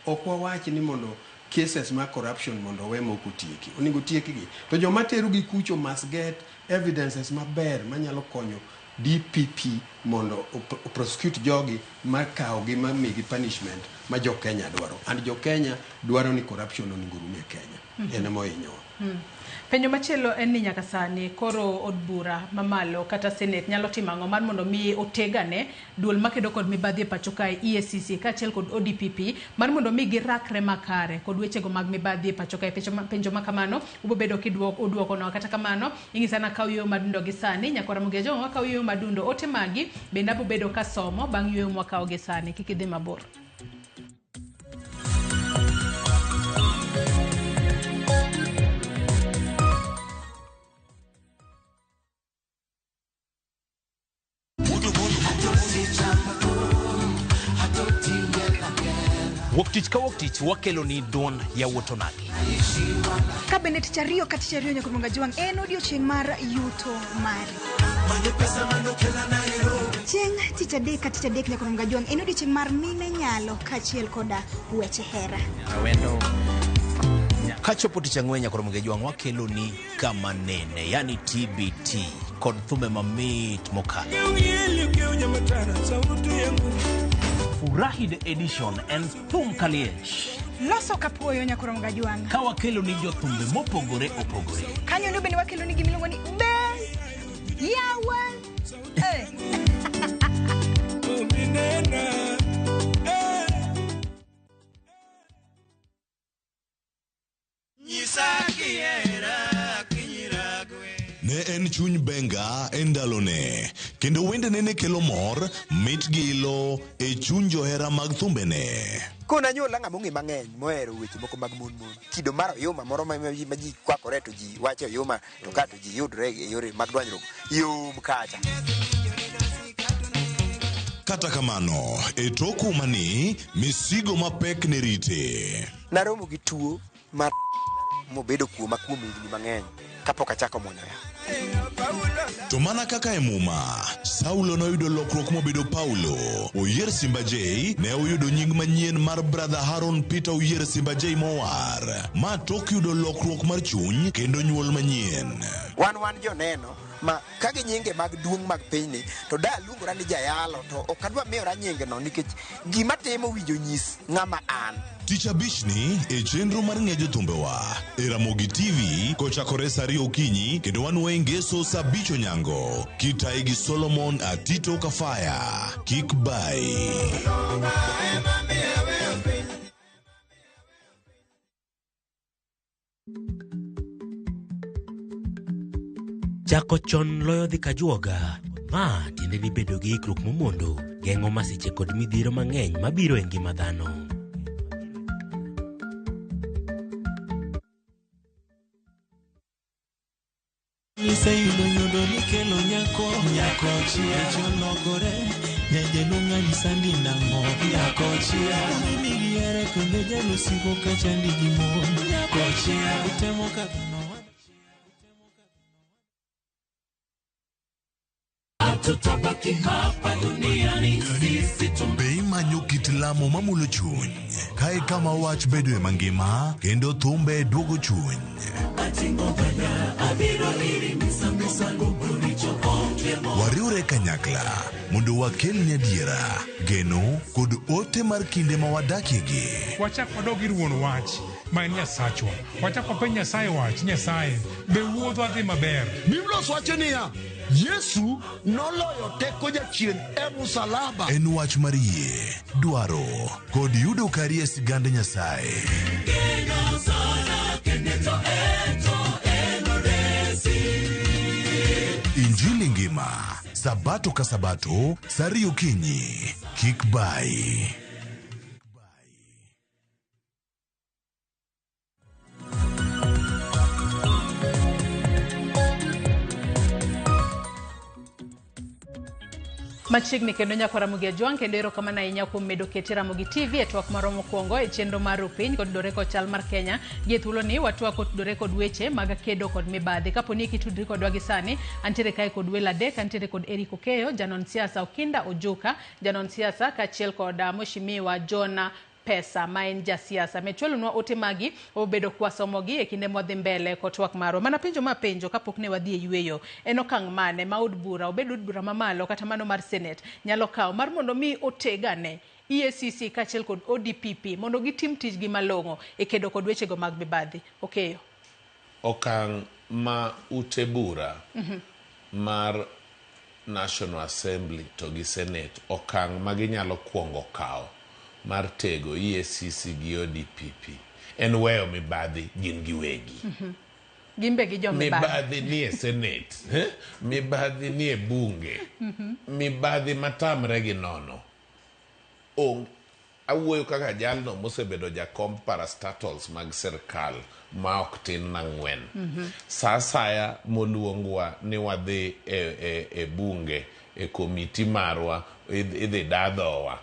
okwa wachi ni mondo cases ma corruption mondo we moko tieki. Oningo tieki gi. To joma tero gi kucho must get evidences maber manyalo konyo DPP mondo prosecute jogi makao gi mamigi punishment ma jo Kenya dwaro. And jo Kenya dwaro ni corruption oningo rume Kenya. Ene mo inyo.
Penjo machielo en ni nyaka sani koro od bura mamalo kata Senate nyalo timo ang'o mar mondo mi otegane duol makedo kod mibadhi e pacho kae EACC kaachiel kod ODPP mar mondo mi girakre makare kod wechego mag mibadhi e pacho kae. Penjo makamano ubobedo kiduoko no kata kamano ingisana kaw yo madundo gi sani nyakora mugejo wakaw yo madundo ote magi bende abobedo ka somo bang' yo mwakaw gi sani kikidhi mabor.
Woktich ka woktich wakelo ni don ya wotonagi.
Kabinet chario kati chario nyakumunga juang en odiochieng' mar yuto mari. Chieng' tich adek nyakumunga juang en odiochieng' mar mine nyalo kaachiel koda weche hera.
Awendo kachopo tich ang'wen nyakumunga juang wakelo ni kama nene yani TBT kod thume mamit mokalo. Furahi the edition and thum kaliech.
Loso kapuoyo nyakoro mga juang.
Ka wakelo ni jo thumbe mopogore opogore.
Kanyo ni bende wakelo ni gimiluongo ni be yawa.
Ne en chuny benga endalone kendo wende nene kelo mor mit gilo e chuny johera mag thumbene.
Kona nyola ng'ama ong'e mang'eny mohero weche moko mag mon kido mar oyuma moro ma ji kwakore to ji wacho oyuma to ka to ji yudre e yore mag dwanyruok yom kacha.
Kata kamano e toku mani misigo mapek ne rite.
Naromo gi tuo mar mobedo kuoma kuom higni mang'eny kapok achako muonyo ya.
To mana kaka e muma, Saulo noyudo lokruok mobedo Paulo. Oyier Simbajei ne oyudo nying manyien mar brother Haron Peter Oyier Simbajei Mowar. Ma tok yudo lokruok mar chuny kendo nyuol manyien.
Wan joneno ma kage nyinge mag duong' mag pinyni to da luongora ni jayalo to okadwa miyora nyinge no nikech gima timo wijo nyis ng'ama an.
Tich abich ni e chenro mar ng'ejo thumbewa e Ramogi TV kochakore saa 2 okinyi kendo wanwe ngeso saa 5 onyango kitae gi Solomon Atito Kafaya. Kik bai.
Chako chon loyo dhi kajuoga. Ma tiende ni bedo gi ikruok momondo geng'o masiche kod midhiro mang'eny mabiro e ngima dhano.
Iseyudo nyundo nikelo nyako chia chologore nyeje nung'ani sandi nang'o nyako chia migiere kendo jalo siko kachandi gimon nyako chia utemo kadhano
Tutabaki hapa duniani sisi Be imanyo kit lamo mamulo chuny kae kama wach bedo e mangima kendo thumbe duogo chuny. Wariure kanyakla mondo wakelni adiera, geno kod ote mar kinde ma wadakiegi.
Wachak wadog ir wuon wach ma en Nyasachwa. Wachak wapenj Nyasaye wach, Nyasaye be wuodhwa dhi maber.
Biblos wacho niya, Yesu noloyo teko jachien e msalaba.
En wach mar yie, dwaro kod yudo kari e sigand Nyasaye. Injili ngima Sabato ka sabato, sari okinyi. Kik bai.
Machiegni kendo nyako Ramogi Ajwang' kendo erokamano ahinya kuom medo keti Ramogi TV e twak mar mokwongo e chenro mar Rupiny kotudore kod chal mar Kenya. Gi thuoloni watwak kotudore kod weche mag kedo kod mibadhi. Kaponi kitudri kodwa gi sani, antiere kae kod welo adek, antiere kod Eric Okeyo, janon siasa Okinda Ojuka, janon siasa kaachiel kod Mheshimiwa John Pesa ma en jasiasa. Mechwelonwa ote magi obedo kwasomogi e kinde mwadhi mbele kotwak maro. Mana penjo mapenjo kapok ne wadhi e yweyo. En okang' mane ma od bura obed od bura mamalo kata mano mar Senate nyalo kawo mar mondo mi otegane EACC kaachiel kod ODPP mondo gitim tijgi malong'o e kedo kod wechego mag mibadhi. Okeyo.
Okang' ma ute bura mar National Assembly to gi Senate okang' ma ginyalo kuongo kawo mar tego EACC gi ODPP en weyo mibadhi gin giwegi.
Gimbe gi jo
mibadhi ni e Senate, mibadhi ni e bunge, mibadhi matamre gi nono. Awuoyo kaka jalno mosebedo jakom parastatals mag sirkal ma ok tin na 4. Sa asaya moluongwa ni wadhi e bunge e komiti marwa idhi dadhowa.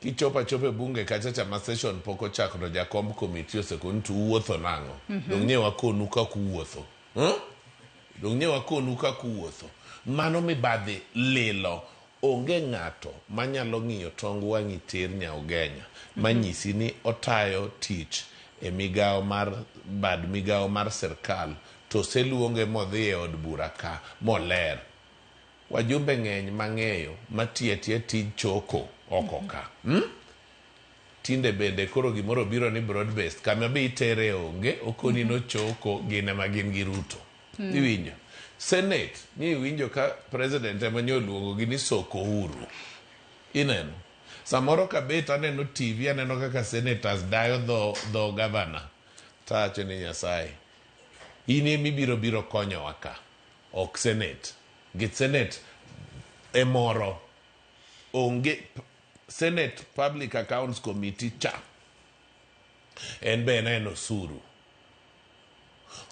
Kichopa chope bunge kachacha ma session poko chakro jakomb komiti osekoni tu wuotho nang'o. Dong' nye wakonu kakuwuotho. Dong' nye wakonu kakuwuotho. Mano mibadhi lilo. Onge ng'ato manyalo ng'iyo tong wang'i tir Nyaugenya manyisi ni otayo tich e migao mar sirkal to seluonge modhi e od bura ka moler. Wajumbe ng'eny mang'eyo matiyo tij choko oko ka. Tinde bende koro gimoro biro ni broad based kama be itere onge okoni no choko gine magin gi Ruto. Iwinjo. Senate ni winjo ka president emanyo luongo gi ni soko huru. Ineno. Samoro ka bet aneno TV aneno kaka senators dayo dho governor. Tacho ni Nyasaye. Ini mibiro konyo waka. Ok Senate. Git Senate emoro. Onge Senate Public Accounts Committee cha. En be neno suru.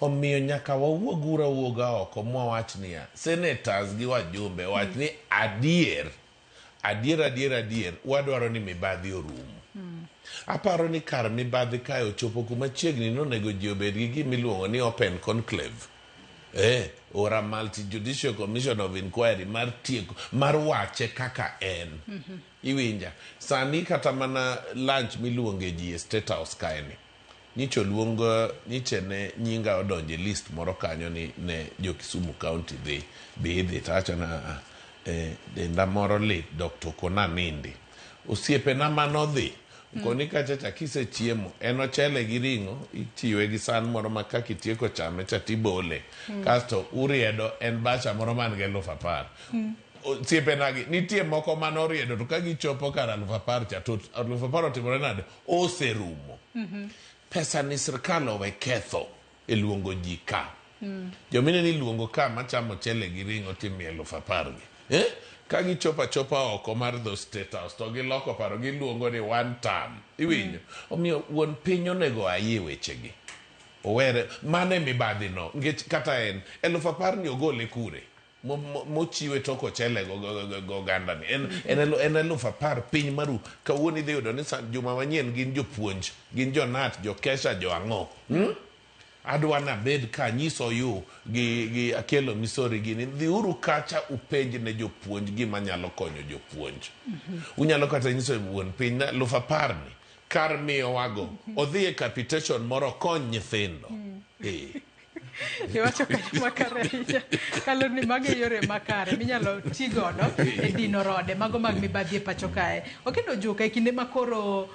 Omiyo nyaka wuoga oko mwawach niya. Senators gi wajumbe wach ni adier. Wadwaro ni mibadhi orumo. Aparo ni kar mibadhi kayo chopo kuma chiegni nonego ji obed gi gimiluongo ni open conclave. Ora multi-judicial commission of inquiry mar tieko, mar wache kaka en. Iwinja. Sani kata mana lunch miluonge ji e State House kaeni. Nicho luongo, niche ne nyinga odonje list moro kanyo ni ne jo Kisumu County dhi tacho na denda moro lit Dr. Kona Nindi. Osiepe na manodhi. Koni kachacha kise chiemo, ochele gi ring'o, ichiwe gi san moro ma kaka itieko chame cha tibole. Kasto uriedo en bacha moro man gi 10,000. Siepe nagi, nitie moko manoriedo to kagi chopo kar 10,000 cha to 10,000 otimore nade oserumo. Pesa ni sirkal owe ketho e luongo ji ka. Jomine ni luongo ka machamo chele gi ring'o timie 10,000 gi. Kagi chopa oko mar the State House to giloko paro giluongo ni one term. Iwinjo. Omiyo wuon piny onego ayie wechegi. Owere mane mibadhi no ngech kata en 10,000 ni ogole kure. Mochiwe toko chele go ganda ni. En 10,000 piny maru kawuono idhi yudo ni juma manyien gin jopuonj, gin jonat, jokesha, joang'o. Adwa na bed ka nyiso yu gi akelo misori gini dhi uru kacha upenj ne jopuonj gima nyalo konyo jopuonj. Unyalo kata nyiso wuon piny na 10,000 ni kar miyo wago odhi e capitation moro kony nyithindo.
Iwacho kanyo makare ahinya. Kalo ni mage yore makare minyalo ti godo e dino rode mago mag mibadhi e pacho kae. Okendo Ojuka e kinde makoro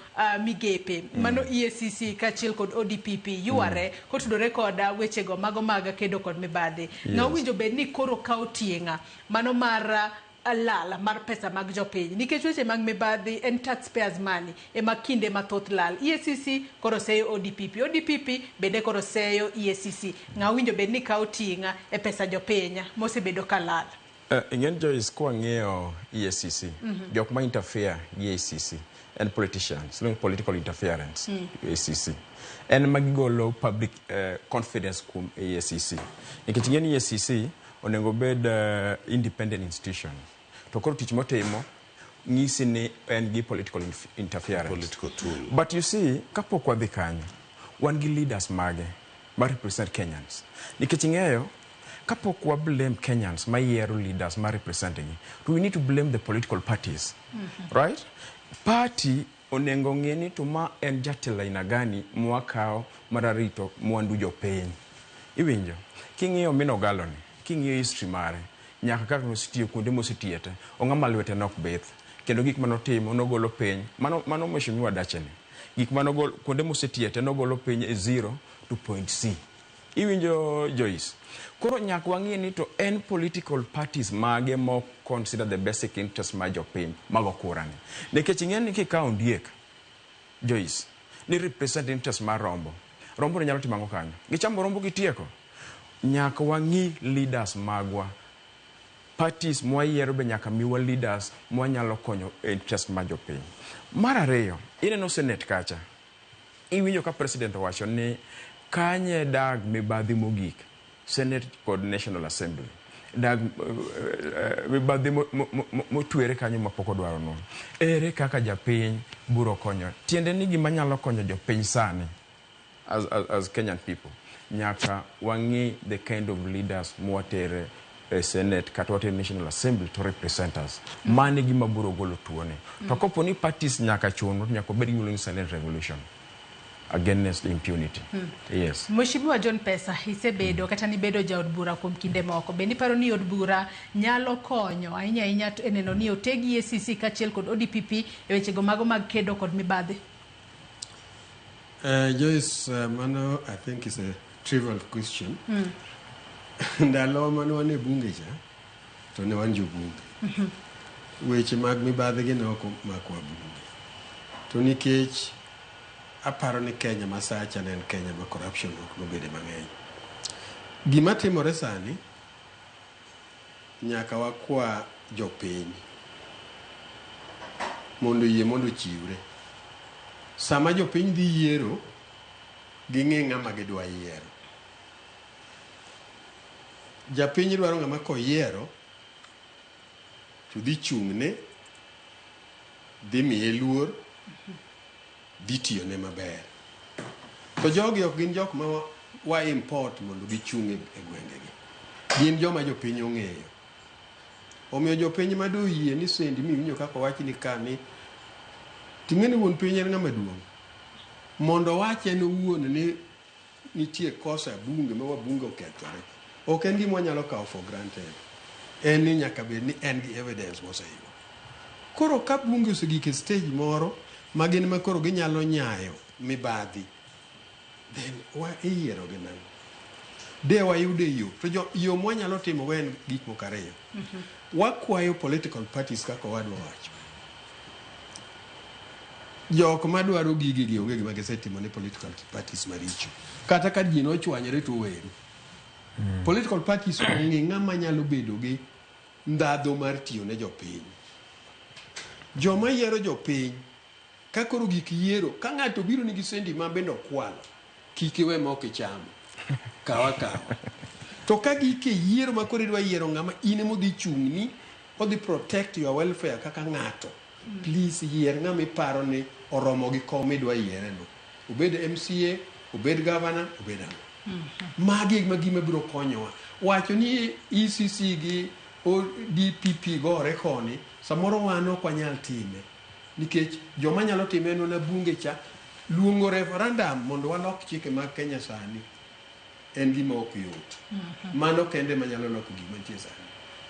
migepe mano EACC kaachiel kod ODPP yuare kotudore kod wechego mago mag kedo kod mibadhi. Ng'awinjo bed ni koro kawo tieng'a mano mar lal mar pesa mag jopiny nikech weche mag mibadhi en taxpayers money e makinde mathoth lal. EACC koro seyo ODPP bende koro seyo EACC. Ng'awinjo bed ni kawo ting'a e pesa jopiny mosebedo ka lal.
Ingen Joyce kwa ng'eyo EACC, jok ma interfere gi EACC and politicians, political interference, EACC. En magigolo public confidence kum EACC. Nikech ng'eni EACC onego bed independent institution. To koro tich motimo ng'isi ni en gi political interference.
Political tool.
But you see, kapok wadhi kanyo, wan gi leaders mage ma represent Kenyans. Nikech ng'eyo, kapok wa blame Kenyans ma yiero leaders ma representing, we need to blame the political parties. Right? Party onengo ng'eni to ma en jatelo aina gani mwakao mararito mwandu jopiny. Iwinjo, king'iyo Mino Galoni, king'iyo history mare, nyaka kaka nositiyo kuonde mositiyete, ong'ama lwete nok bith, kendo gik manotimo nogolo piny, mano mheshimiwa Dacheni, gik manogolo kuonde mositiyete nogolo piny e 0 to point C. Iwinjo Joyce, koro nyaka wang'e ni to en political parties mage mo consider the basic interest ma jopiny mago kurani. Nikech ing'eni kikawo Ondiek, Joyce, ni represent interest mar Rombo. Rombo nyalo timo ang'o kanyo? Gichamo Rombo gitieko. Nyaka wang'i leaders magwa. Parties mwayiero be nyaka miwa leaders mwanyalo konyo interest ma jopiny. Mar ariyo, ineno Senate kacha. Iwinjo ka president owacho ni kanye dag mibadhi mogik, Senate kod National Assembly. Dag mibadhi motwere kanyo mapoko dwaro nono. Ere kaka japiny buro konyo. Tiende ni gima nyalo konyo jopiny sani as Kenyan people. Nyaka wangi the kind of leaders mwatere Senate kata watere National Assembly to represent us. Mane gima buro golo tuone. To kopo ni parties nyaka chuno, nyaka bedi yulo silent revolution against impunity. Yes.
Mheshimiwa John Pesa isebedo kata ni bedo jaod bura kuom kinde moko. Bendi paro ni od bura nyalo konyo ahinya eneno ni otegi EACC kachiel kod ODPP e wechego mago mag kedo kod mibadhi.
Joyce, mano I think is a trivial question. Ndalo mano wane bunge cha to ne wan jobunge. Weche mag mibadhi gi ne ok makwa bunge. To nikech aparo ni Kenya masacha ne en Kenya ma corruption ok nobede mang'eny. Gima timore sani nyaka wakwa jopiny mondo yie mondo chiwre. Sama jopiny dhi yiero ging'e ng'ama gidwa yiero. Japiny dwaro ng'ama koyiero to dhi chung'ne, dhi miye luor, dhi tiyone maber. To jogi ok gin jok ma wa import mondo gichung' e gwengegi. Gin joma jopiny ong'eyo. Omiyo jopiny mado yie ni sendi miwinjo kaka wach ni kani ting'eni wuon piny en ng'ama duong'. Mondo wache no wuon ni nitie kosa bunge ma wabunge okethore. Ok en gima wanyalo kawo for granted. En ni nyaka bed ni en gi evidence moseyudo. Koro ka bunge osegik e stage moro ma gin ma koro ginyalo nyayo mibadhi, then iyiero gi nang'o? De wayude yo. To yo mwanyalo timo wen gik moko ariyo. Wakwayo political parties kaka wadwa wacho. Jok madwaro gigi onge gima gisetimo ne political parties maricho. Kata ka ji nochwanyore to weru. Political parties ong'e ng'ama nyalo bedo gi ndhadho mar tiyo ne jopiny. Joma yiero jopiny, ka koro gik yiero, ka ng'ato biro nigi sendi ma bende okwalo, kik iwe ma ok ichamo. Kawa. To ka gike yiero ma koro idwa yiero ng'ama in ema odhi chung'ni, odhi protect your welfare kaka ng'ato. Please yier ng'ama iparo ni oromo gi kom idwa yiere no. Obed MCA, obed governor, obed ang'o. Magi gima biro konyowa. Wacho ni EACC gi ODPP gore koni, samoro wan ok wanyal time. Nikech joma nyalo time en na bunge cha luongo referendum mondo walok chike mag Kenya sani. En gima ok yot. Mano kende manyalo loko gima nitie sani.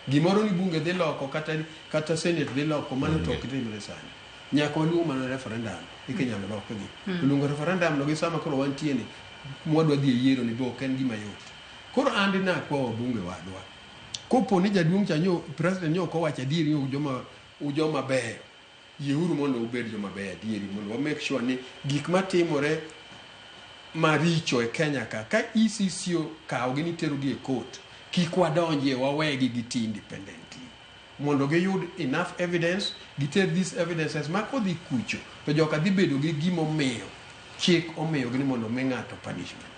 Gimoro ni bunge dhi loko kata Senate dhi loko mano to ok timre sani. Nyaka waluong mana referendum eka nyalo loko gi. Luongo referendum no gi sama koro wantie ni mwadwa dhi yiero ni bo en gima yot. Koro andi na kwa bunge wadwa. Kopo ni jaduong' cha president nyo ko wacha diri ujoma beyo. Yeuru mondo ubed joma beyo diri mondo wa make sure ni gik matimore maricho e Kenya ka EACC kawo gi ni tero gi e court kik wadonje wawegi giti independently mondo giyud enough evidence giter these evidences ma kodhi kucho to joka dhi bedo gi gimomiyo chik omiyo gi ni mondo mi ng'ato punishment.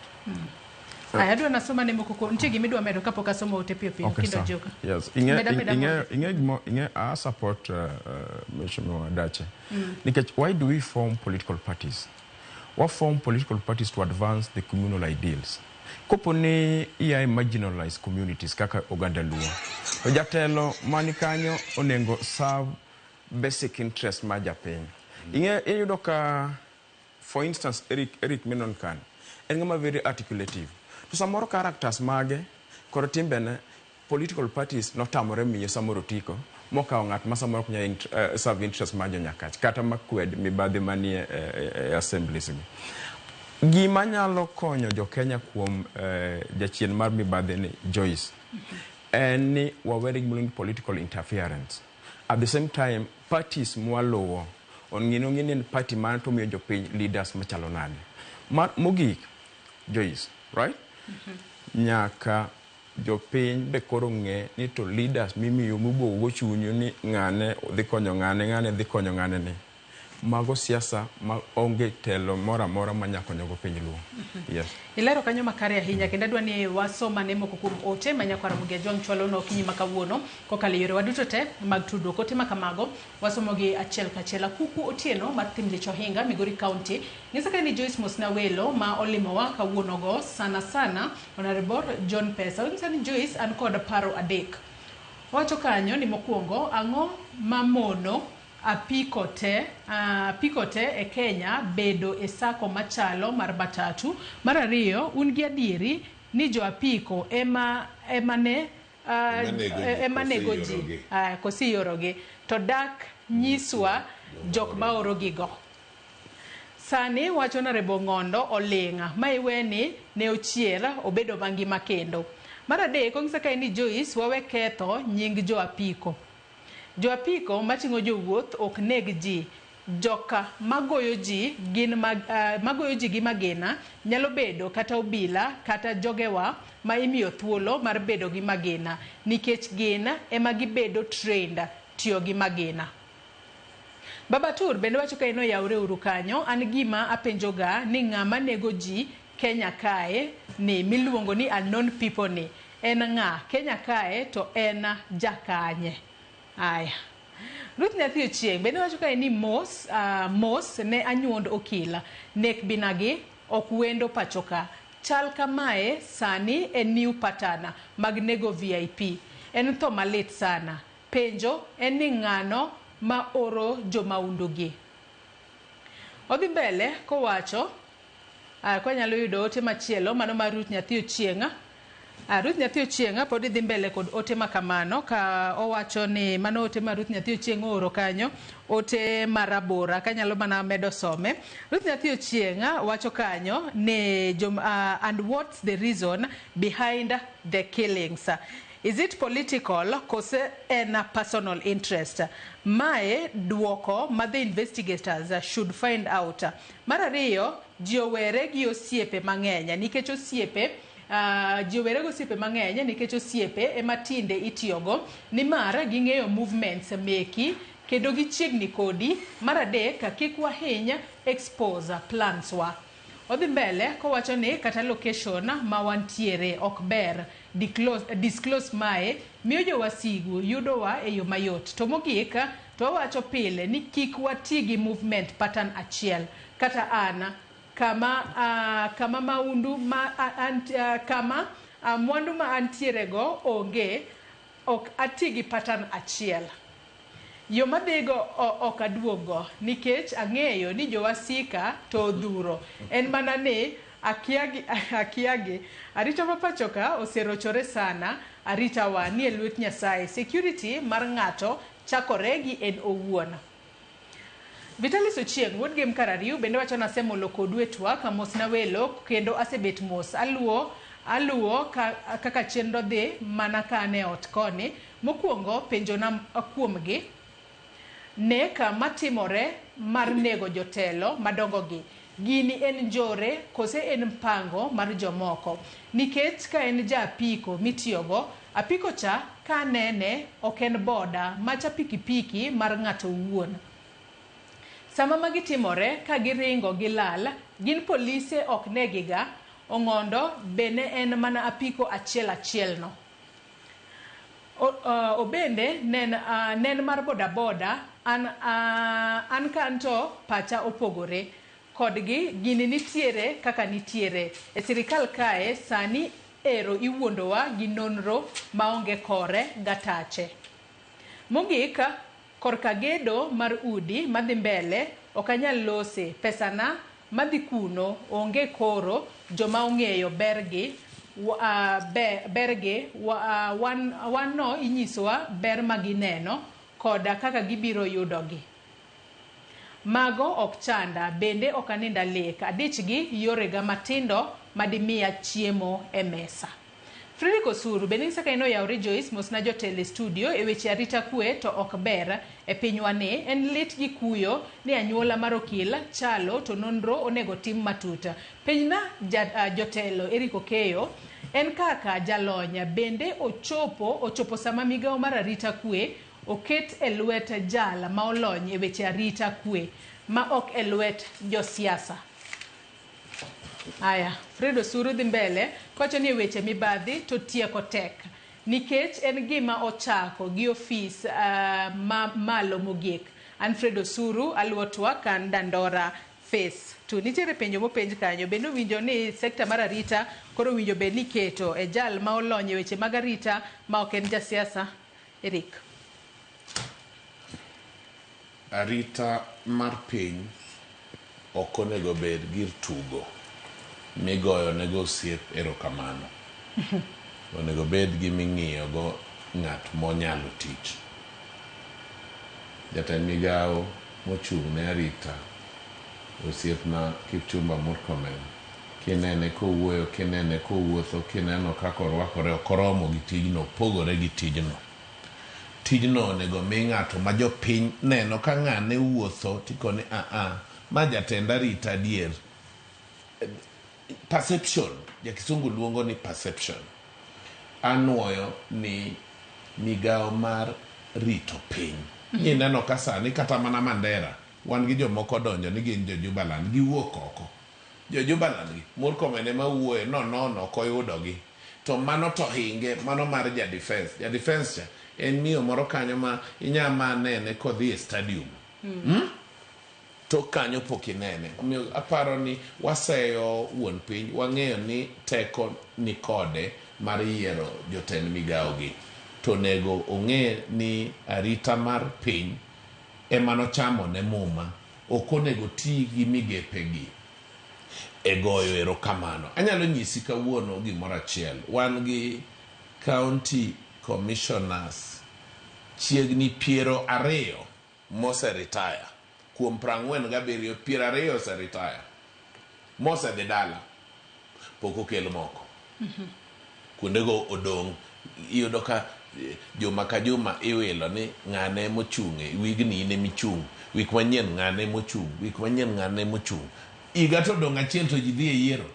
Aya adwa nasoma ne moko ko nitie gimidwa medo kapok asomo ote piyo piyo kindo joka.
Yes, inge I support Mheshimiwa Dache. Nikech why do we form political parties? We form political parties to advance the communal ideals. Kopo ni iya marginalized communities kaka Oganda Luo. Ojatelo mani kanyo onengo serve basic interest ma japiny. Iyudo ka for instance Eric Menonkan en ngama very articulative. To samoro characters mage koro timbene political parties notamore miyo samoro tiko mokawo ng'at ma samoro kunya serve interest ma jonyakach kata makwed mibadhi manie assemblies gi. Gima nyalo konyo jo Kenya kuom jachien mar mibadhi ni Joyce en ni wawere gimulungi political interference. At the same time parties mwalowo ong'ini party man to miyo jopiny leaders machalo nade. Mogik Joyce, right? Nyaka jopiny be koro ng'e ni to leaders mimiyo mubo chunyu ni ng'ane dhi konyo ng'ane dhi konyo ng'ane ni mago siasa ma onge telo mora ma nyakonyo go piny Luo. Yes.
Ilero kanyo makare ahinya kendo adwa ni wasoma ne moko kuom ote manyakwara Mugejwang chwalo no kinyi makawuono kokalo yore waduto te mag tudruok ote makamago wasomo gi achiel kachiel. Kuku Otieno mar Timlich Ohinga Migori County ng'isa ka ni Joyce Mosnawelo ma olimowa kawuono go sana Honorable John Pesa ng'isa ni Joyce an kod paro adek. Wacho kanyo ni mokwongo ang'o mamono apiko te e Kenya bedo e sako machalo mar matatu. Mar ariyo un gi adieri ni jo apiko ema nego ji kosi yorogi to dak nyiswa jok ma orogi go. Sani wacho na Rebo Ng'ondo oling'a ma iweni ne ochier obedo mangima kendo. Mar adek ong'isa ka ni Joyce wawe ketho nying jo apiko. Jo apiko mating'o jowuoth ok neg ji. Joka magoyo ji gi magina nyalo bedo kata obila kata jogewa ma imiyo thuolo mar bedo gi magina nikech gina ema gibedo trained tiyo gi magina. Baba Tur bende wacho ka ino yaure uru kanyo an gima apenjoga ni ng'ama nego ji Kenya kae ni miluongo ni unknown people ni en ng'a Kenya kae to en jakanye. Aya. Ruth Nyathi Ochieng bende wacho ka ni mos ne anyuond okila nek binagi ok wendo pachoka. Chal kamae sani en new pattern mag nego VIP. En tho malit sana. Penjo en ni ng'ano ma oro jomaundu gi. Odhi mbele kowacho kwa nyalo yudo ote machielo mano mar Ruth Nyathi Ochieng. Ruth Nyathi Ochieng pod dhi mbele kod ote makamano ka owacho ni mano ote mar Ruth Nyathi Ochieng oro kanyo ote marabora kanyalo mana medo some. Ruth Nyathi Ochieng wacho kanyo ni and what's the reason behind the killings? Is it political kose en personal interest? Mae duoko ma the investigators should find out. Mar ariyo jiowere gi osiepe mang'eny nikech osiepe jiowere go osiepe mang'eny nikech osiepe ema tinde itiyogo ni mar ging'eyo movements meki kendo gichiegni kodi. Mar adek kik wahinya expose plans wa. Odhi mbele kowacho ni kata location ma wantiere ok ber disclose mae miyo jowasigu yudowa e yo mayot. To mogik to wacho pile ni kik wati gi movement pattern achiel kata ana kama maundu kama mwandu ma antiere go onge ok ati gi pattern achiel. Yo madhigo ok aduogo nikech ang'eyo ni jowasika to odhuro. En mana ni akiagi arita mapachoka oserochore sana arita wa ni lwet Nyasaye. Security mar ng'ato chakore gi en owuon. Vitalis Ochieng wuod game karariu bende wacho na semo loko dwetwa ka Mosnawelo kendo asebet mos aluo kaka chenro dhi mana ka ne ot koni. Mokwongo penjo na kuomgi Neka matimore mar nego jotelo madongo gi. Gini en njore kose en mpango mar jomoko. Nikech ka en ja apiko mitiyogo, apiko cha ka nene ok en boda macha pikipiki mar ng'ato wuon. Sama magitimore ka giringo gilal, gin polise ok negiga, ong'ondo bene en mana apiko achiel no. Obende nen mar boda an kanto pacha opogore. Kodgi gini nitiere kaka nitiere. E sirikal kae sani ero iwuondowa gi nonro maonge kore gatache. Mogik, korka gedo mar udi madhi mbele okanyal lose. Pesana madhi kuno onge koro joma ong'eyo bergi. Wan no inyisowa ber magineno koda kaka gibiro yudogi. Mago ok chanda, bende ok aninda lek. Adichgi yorega matindo madimiya chiemo e mesa. Fredrick Osuru, bende saka ino yauri Joyce mosna jotele studio e weche arita kwe to ok ber e pinywani. En lit gi kuyo ni anyuola mar okil chalo to nonro onego tim matuta. Pinyna jotelo Eric Okeyo en kaka jalonya bende ochopo sama migao mar arita kwe oket e lwet jala ma olony e weche arita kwe ma ok e lwet josiasa. Aya, Fred Osuru dhi mbele kocho ni weche mibadhi to tieko tek nikech en gima ochako gi ofis malo mogik. An Fred Osuru aluotwa kan Dandora Face. Tu nitiere penjo mopenj kanyo, bende winjo ni sekta mar arita koro winjo bed ni keto e jal ma olony e weche mag arita ma ok en jasiasa. Eric.
Arita mar piny ok onego bed gir tugo migoyo nego osiep erokamano. Onego bed gi ming'iyo go ng'at monyalo tich. Jatend migao mochung' ne arita osiepna Kipchumba Murkomen, kinene kowuoyo, kinene kowuotho, kineno kaka orwakore ok oromo gi tijno, pogore gi tijno. Tijno onego mi ng'ato ma jopiny neno ka ng'ane wuotho tikone ma jatend arita adier. Perception, ja kisungu luongo ni perception. Anuoyo ni migao mar rito piny. Neno ka sani kata mana Mandera, wan gi jomoko donjo ni gin jo-Jubaland, giwuok oko. Jo-Jubaland gi, Murkomen ema wuoye nono koyudogi. To mano to hinge, mano mar ja-defense. Ja-defense cha, en miyo moro kanyo ma inyama nene kodhi e stadium. To kanyo pokinene. Aparo ni waseyo wuon piny, wang'eyo ni teko ni kode mar yiero jotend migao gi. To nego ong'e ni arita mar piny emano chamo ne muma. Ok onego ti gi migepe gi e goyo erokamano. Anyalo nyisi kawuono gimoro achiel. Wan gi county commissioners chiegni 20 mose retire. Kuom 47 20 ose retire. Mose dhi dala. Pok okel moko. Kuondego odong'. Iyudo ka juma ka juma iwilo ni ng'ane mochung'e wigni ine michung', wik manyien ng'ane mochung', wik manyien ng'ane mochung'. Iga to dong' achiel to ji dhi e yiero.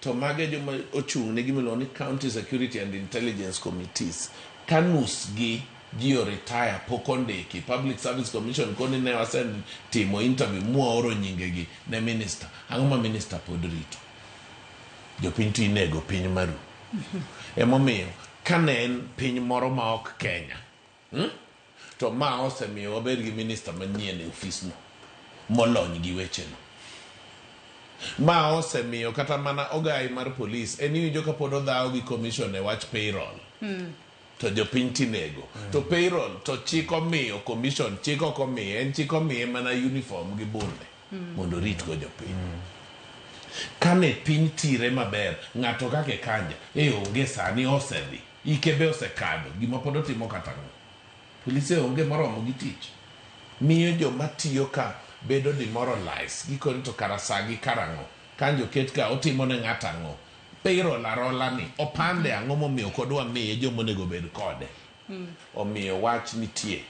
To mage joma ochung' ne gimiluongo ni County Security and Intelligence Committees. Kanus gi ji retire pok ondiki. Public Service Commission koni ne wasen timo interview muoro nyingegi ne minister. Ang'o ma minister pod rito? Jopiny to inego piny maru. Emomiyo kane en piny moro ma ok Kenya, to ma osemiyo wabed gi minister manyien e ofisno molony gi wecheno. Ma osemiyo kata mana ogai mar polis en iwinjo ka pod odhawo gi commission e wach payroll. To jopiny tinego. To payroll to chik omiyo commission, chik ok omiye, en chik omiye mana uniform gi bunde mondo rit go jopiny. Kane piny tire maber, ng'ato kake Kanja, onge sani osedhi, ikebe osekado, gima pod otimo katang'o. Polise onge moromo gi tich. Miyo joma tiyo ka bedo demoralized, gikoni to karasagi karang'o. Kanjo ket ka otimo ne ng'atang'o. Payroll arola ni, opande ang'o momiyo kodwa miye jomonego bed kode. Omiyo wach nitie.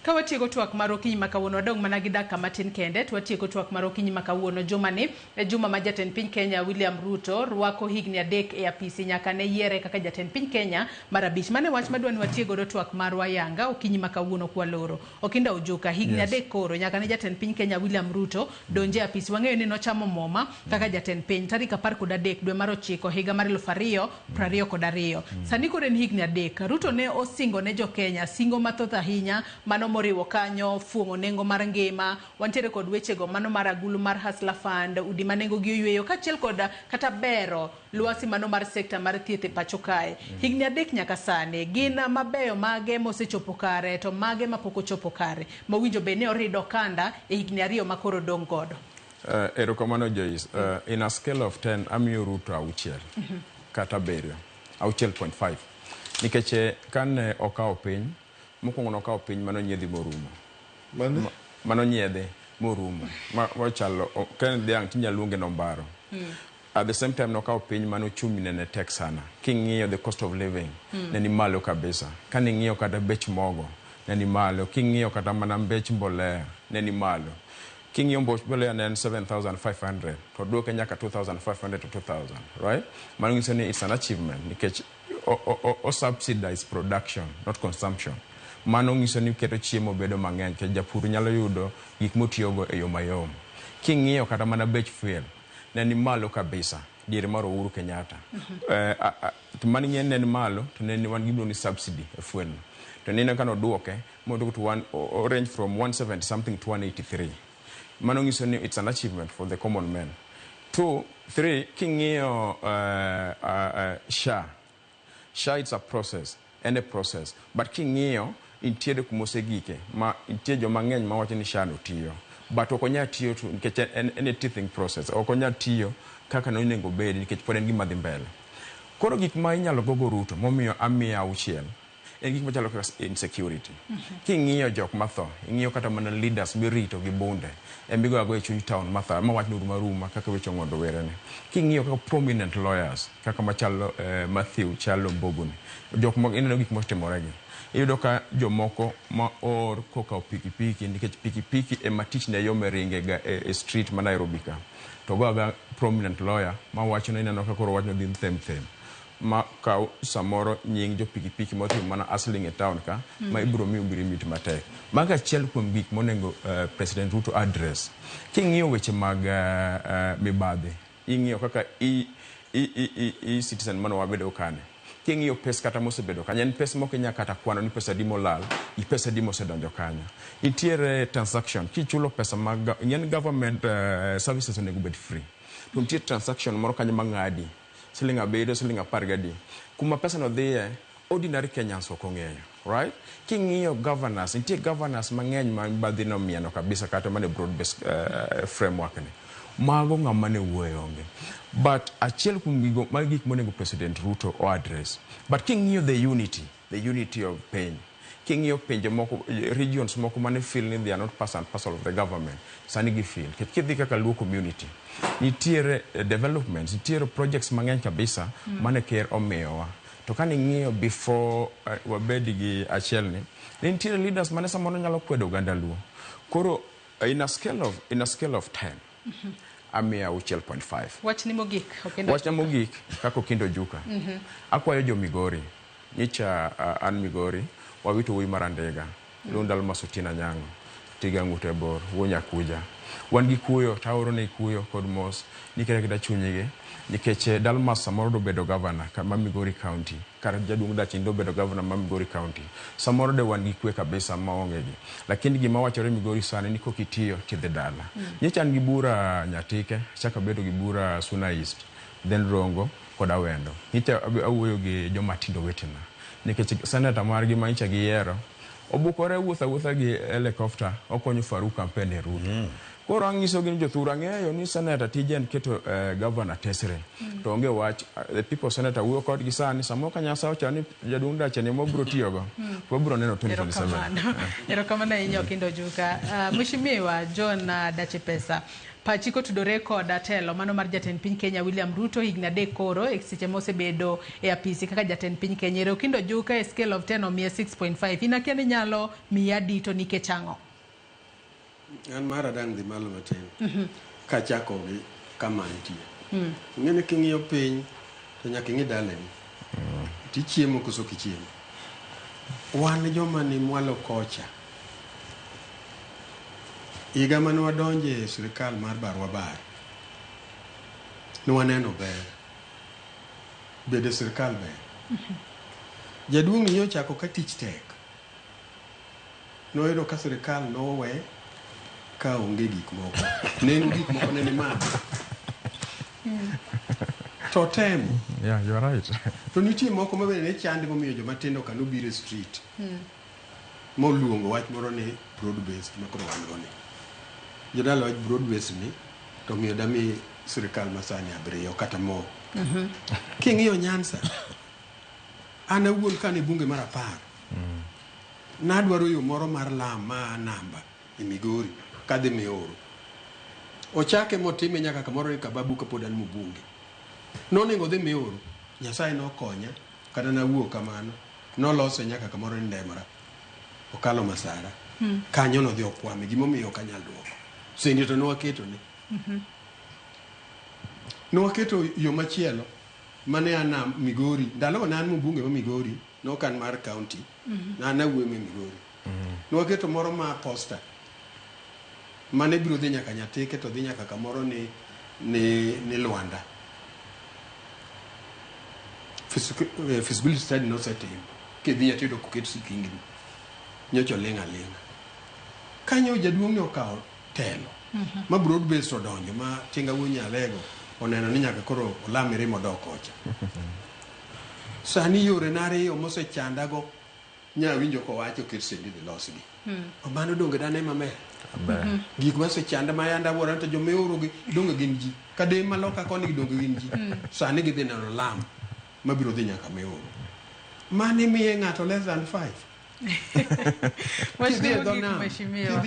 Kawatieko twak mar okinyi ma kawuono wadong mana gi dakika matin kende to watieko twak mar okinyi ma kawuono jumani juma ma jatend piny Kenya William Ruto rwako higni 3 e apisi nyaka ne yiere kaka jatend piny Kenya mar 5. Mane wach madwani watiego do twak mar wayanga okinyi ma kawuono kwa loro Okinda Ojuka higni 3 koro nyaka ne jatend piny Kenya William Ruto donje apisi. Wang'eyo ni nochamo moma kaka jatend piny tarik 13 dwe mar 9 higa mar 2022. Sani koro en higni 3. Ruto ne osingo ne jo Kenya singo mathoth ahinya mano moriwo kanyo fuomo nengo mar ngima, wantiere kod wechego mano mar agulu mar Hustler Fund, udi manengo gi oyweyo kachiel kod kata bero luasi mano mar sekta mar thieth e pacho kae. Higni 3 nyaka sani gin mabeyo mage mosechopo kare to mage mapok ochopo kare mawinjo be ne orido kanda e higni 2 makoro dong godo.
Erokamano Joyce, in a scale of 10 amiyo Ruto 6 kata 7 6.5 nikech kane okawo piny mokwongo nokawo piny mano nyiedhi morumo mano nyiedhe morumo machalo kane dhiang' tinyaluonge nombaro. At the same time nokawo piny mano chumi ne tek sana. King'iyo the cost of living ne ni malo kabisa. Kane ing'iyo kata bech mogo ne ni malo. King'iyo kata mana bech mbolea ne ni malo. King'iyo mbolea ne 7,500 to duoke nyaka 2,500 to 2,000, right? Mano nyiso ni it's an achievement nikech o subsidize production not consumption. Mano nyiso ni keto chiemo bedo mang'eny ke japur nyalo yudo gik motiyogo e yo mayom. King'iyo kata mana bech fuel ne ni malo kabisa diere mar Uhuru Kenyatta. To mani ng'eny ne ni malo to ne ni wan gibiro ni subsidy e fuel. To nene kano duoke mondo to one range from 170 something to 183. Mano nyiso ni it's an achievement for the common man. 2, 3 king'iyo SHA it's a process and a process but king'iyo intiere kumosegike ma intie jo mang'eny ma wacho ni SHA no tiyo but okonya tiyo to nikech en a teething process okonya tiyo kaka no nego bed nikech pod en gima dhi mbele. Koro gik ma inyalo gogo Ruto momiyo amiya 6 en gik machalo kaka insecurity. King'iyo jok matho ing'iyo kata mana leaders mirito gi bunde embigo ago e chuny town matho ma wach nur maruma kaka wecho ngondo werene. King'iyo kaka prominent lawyers kaka machalo Matthew Chalo Mboguni jok ma ineno gik motimoregi iyudo ka jomoko ma or koka pikipiki nikech pikipiki e matich ne yome ringe ga e street ma Nairobi ka to go prominent lawyer ma wacho ni ineno ka koro wach no dhi them ma kaw samoro nying jo pikipiki motimo mana asling e town ka ma ibro mi ubiri mit matek. Maga chiel kuom gik monengo President Ruto address. King'iyo weche mag mibadhi ing'iyo kaka citizen mano wabedo kane. King'iyo pes kata mosebedo kanya en pes moko nyaka kata kwano ni pesa di molal i pesa di mosedonjo kanya. Itiere transaction kichulo pesa mag nyen government services onego bed free. To nitie transaction moro kanya mang'adi siling 7 siling 10 kuma pesa no dhiye ordinary Kenyans ok ong'eyo, right? King'iyo governance nitie governance mang'eny ma badhi no mieno kabisa kata mane broad based framework ni mago ng'ama ne wuoyo onge. But achiel kuom gigo mag gik monego President Ruto o address. But king'iyo the unity of pain. King'iyo pinje moko regions moko mane feel ni they are not part and parcel of the government. Sani gi feel kidhi kaka Luo community nitiere developments nitiere projects mang'eny kabisa mane ker omiyowa. To kani ng'iyo before wabedi gi achiel ni nitiere leaders mane samoro nyalo kwedo oganda Luo. Koro in a scale of 10 amiya 6.5.
Wach ni mogik
Wach ni mogik kako Okinda Ojuka. Akwayo jo Migori nyicha an Migori wawito wuoyi mar Andega Lundal Masutina Nyango Tiga Ng'ute Bor Wonya Kuja wan gi kuyo taoro ne kuyo kod mos nikere kita chunyige nikech Dalmas samoro do bedo governor ma Migori County kar jaduong' Dachin do bedo governor ma Migori County samoro de wan gi kwe kabisa maonge gi lakini gima wachore Migori sani ni kokitiyo tidhi dala. Nyicha an gi bura Nyatike chaka bedo gi bura Suna East then Rongo kod Awendo. Nyicha awuoyo gi joma tindo wetena nikech senator margi ma nyicha gi yiero obukore wuotha gi helicopter okonyo Faruk campaign e Ruto. Koro angiso gi jothura ng'eyo ni senator tijen keto governor tesre to onge wach the people senator wuo kod gi sani samo ka Nyasaye ochani jaduong' Dacheni mobro tiyogo wabro neno 2027.
Erokamano inyo Okinda Ojuka. Mheshimiwa John Dache Pesa pachi kotudore kod telo mano mar jatend piny Kenya William Ruto higni 3 koro e seche mosebedo e apisi kaka jatend piny Kenya. Okindo Juka e scale of 10 omiye 6.5. Inakia ni nyalo miya dito nikech ang'o?
An mara dang' dhi malo matin. Kachako gi kama nitie. Ng'eni king'iyo piny to nyaka ing'i dalani. Tichiemo koso kichiemo. Wan joma ni mwalo kocha. Higa mane wadonje e sirikal mar Barwa Bar. Nwaneno ber. Bede sirikal ber. Jaduong' ni ochako ka tich tek. Noyudo ka sirikal nowe ka onge gik moko. Neno gik moko ne ma. To temo.
Yeah, you're right.
To nitie moko mabende ne chandi momiyo joma tindo kano biro street. Moluongo wach moro ni broad based makoro wan go ni. Jodala wach broad based ni to miyo dami sirikal masani abriyo kata mo. King'iyo Nyanza. Ana wuon kane bunge mar 10. Nadwaro yo moro mar lama namba e Migori kadhi Meoro. Ochake motime nyaka kamoro ni Kababu kapod an mbunge. Nonego dhi Meoro. Nyasaye nokonya kata nawuok kamano. Nolose nyaka kamoro ni Ndemara. Okalo Masara. Kanyo no dhi okwame gimomiyo kanyal duoko. Sendi to nwaketo ni. Nwaketo yo machielo mane ana Migori. Ndalo na an mbunge ma Migori no kan mar county. Na nawuok me Migori. Nwaketo moro ma posta. Mane biro dhi nyaka Nyatike to dhi nyaka kamoro ni Luanda. Feasibility study no setim. Kidhi nyatido kuket sikingni. Nyocho lenga. Kanyo jaduong' ne okawo telo. Ma broad based odonjo ma tinga wunyalego oneno ni nyaka koro olamire modok kocha. Sani yore nariyo mosechandago nyawinjo kowacho kirsendi dhi losgi. Mano donge dane maber. Gik masechanda ma yanda wuora to jomeoro gi donge gin ji. Kade maloka koni donge gin ji. Sani gidhi neno lam mabiro dhi nyaka Meoro. Mani miye ng'ato less than 5. Kidhi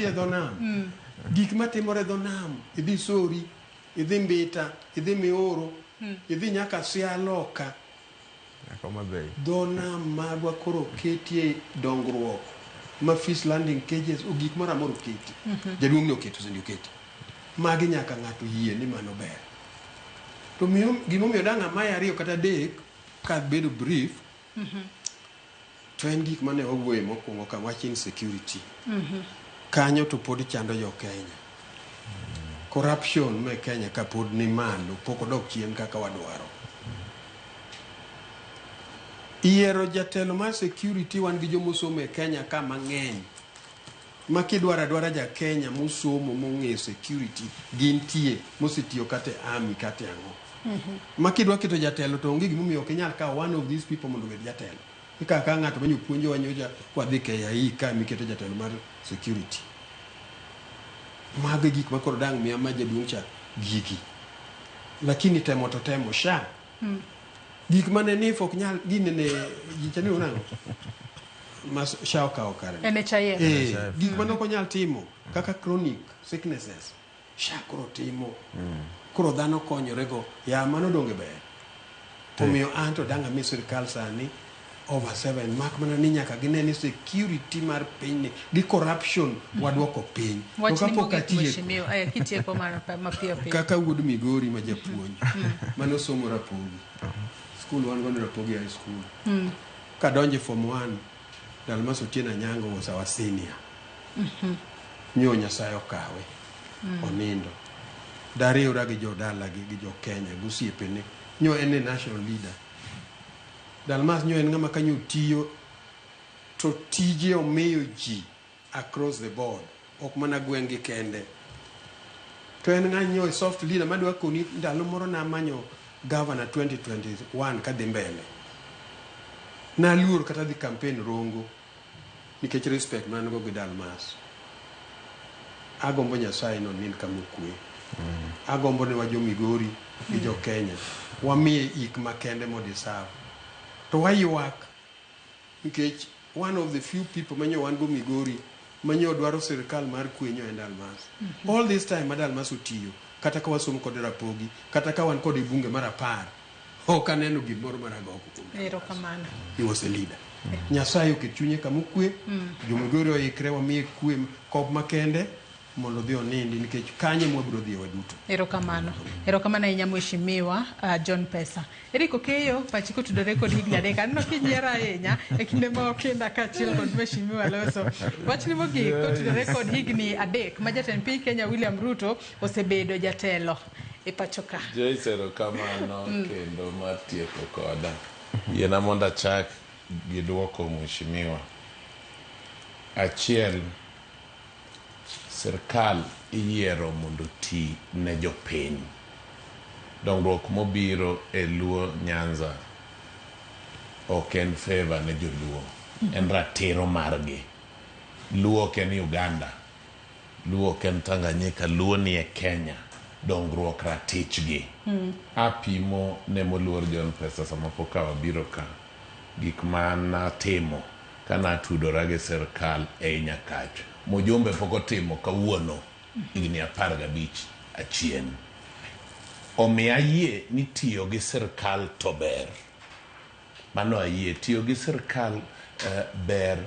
e dhonam. Gik matimore dhonam. Idhi Sori, idhi Mbita, idhi Meoro, idhi nyaka Sialoka. Dhonam magwa koro ketie dongruok. Ma fish landing cages o gik mara moro keti. Jaduong' ne oketo sendi oketi. Magi nyaka ng'ato yie ni mano ber. To gimomiyo dang' amaye 2 kata 3 ka bedo brief. To en gik mane owuoye mokwongo ka wach insecurity. Kanyo to pod chando jo Kenya. Corruption me Kenya ka pod ni malo pok odok chien kaka wadwaro. Iero jatelo mar security wan gi jomosomo e Kenya ka mang'eny. Ma kidwara ja Kenya mosomo mong'e security gintie mosetiyo kate army kate ang'o. Ma kidwa keto jatelo to onge gimomiyo ok inyal kawo one of these people mondo obed jatelo. Kaka ng'ato manyo puonjo wanyoja kwadhi KIA ka miketo jatelo mar security. Mage gik makoro dang' miya ma jaduong' cha gigi. Lakini temo to temo sha. Gik mane ni fok nyal gine ne jichani unango. Mas shao ka okare.
NHIF.
Gik mane ok nyal timo kaka chronic sicknesses. Sha koro timo. Koro dhano konyorego ya mano donge ber. Omiyo anto danga mi sirikal sani over 7 mak mana ni nyaka gine ni security mar piny gi corruption wadwoko piny. Kaka wuod Migori ma japuonj mano somo rapogi. School wan gondo rapogi high school. Kadonje form 1 Dalmas Otieno Anyango was our senior. Nyo Nyasaye okawe. Onindo. Dari ura gi jodala gi jo Kenya gusiepene. Nyo en national leader. Dalmas nyo en ng'ama kanyo tiyo to tije omiyo ji across the board. Ok mana gweng'i kende. To en ng'anyo soft leader madwa koni ndalo moro na manyo governor 2021 kadhi mbele. Na luor kata dhi campaign Rongo nikech respect man go gi Dalmas. Agombo Nyasaye no nin kamukwe. Agombo ne wajo Migori gi jo Kenya. Wamiye ik makende mo deserve. To wayuak nikech one of the few people manyo wan go Migori manyo dwaro sirikal mar kwenyo en Dalmas. All this time Dalmas otiyo kata ka wasomo kod rapogi, kata ka wan kod bunge mar 10, ok aneno gimoro marago kuom.
Erokamano.
He was a leader. Nyasaye oket chunye kama okwe, jomigori oikre wamiye kwe kop makende mondo dhi onindi nikech kanye mwabiro dhi waduto.
Erokamano. Erokamano ahinya mheshimiwa John Pesa. Eriko keyo pachi kotudore kod higni 3 aneno kinyiero ahinya e kinde ma okinda kaachiel kod mheshimiwa Loso. Wachni mogik kotudore kod higni 3 ma jatend piny Kenya William Ruto osebedo jatelo e pacho ka.
Joyce, erokamano kendo mar tieko koda. Yiena mondo achak gi duoko mheshimiwa. Achiel, sirkal iyiero mondo ti ne jopiny. Dongruok mobiro e Luo Nyanza ok en favor ne joluo, en ratiro margi. Luo ok en Uganda, Luo ok en Tanganyika, Luo ni e Kenya. Dongruok ratichgi. Apimo ne moluor John Pesa sama pok wabiro ka gik manatimo kana tudora gi sirkal e Nyakach. Mojumbe pok otimo kawuono higni 15 achien. Omiyo ayie ni tiyo gi sirkal to ber. Mano ayie tiyo gi sirkal ber,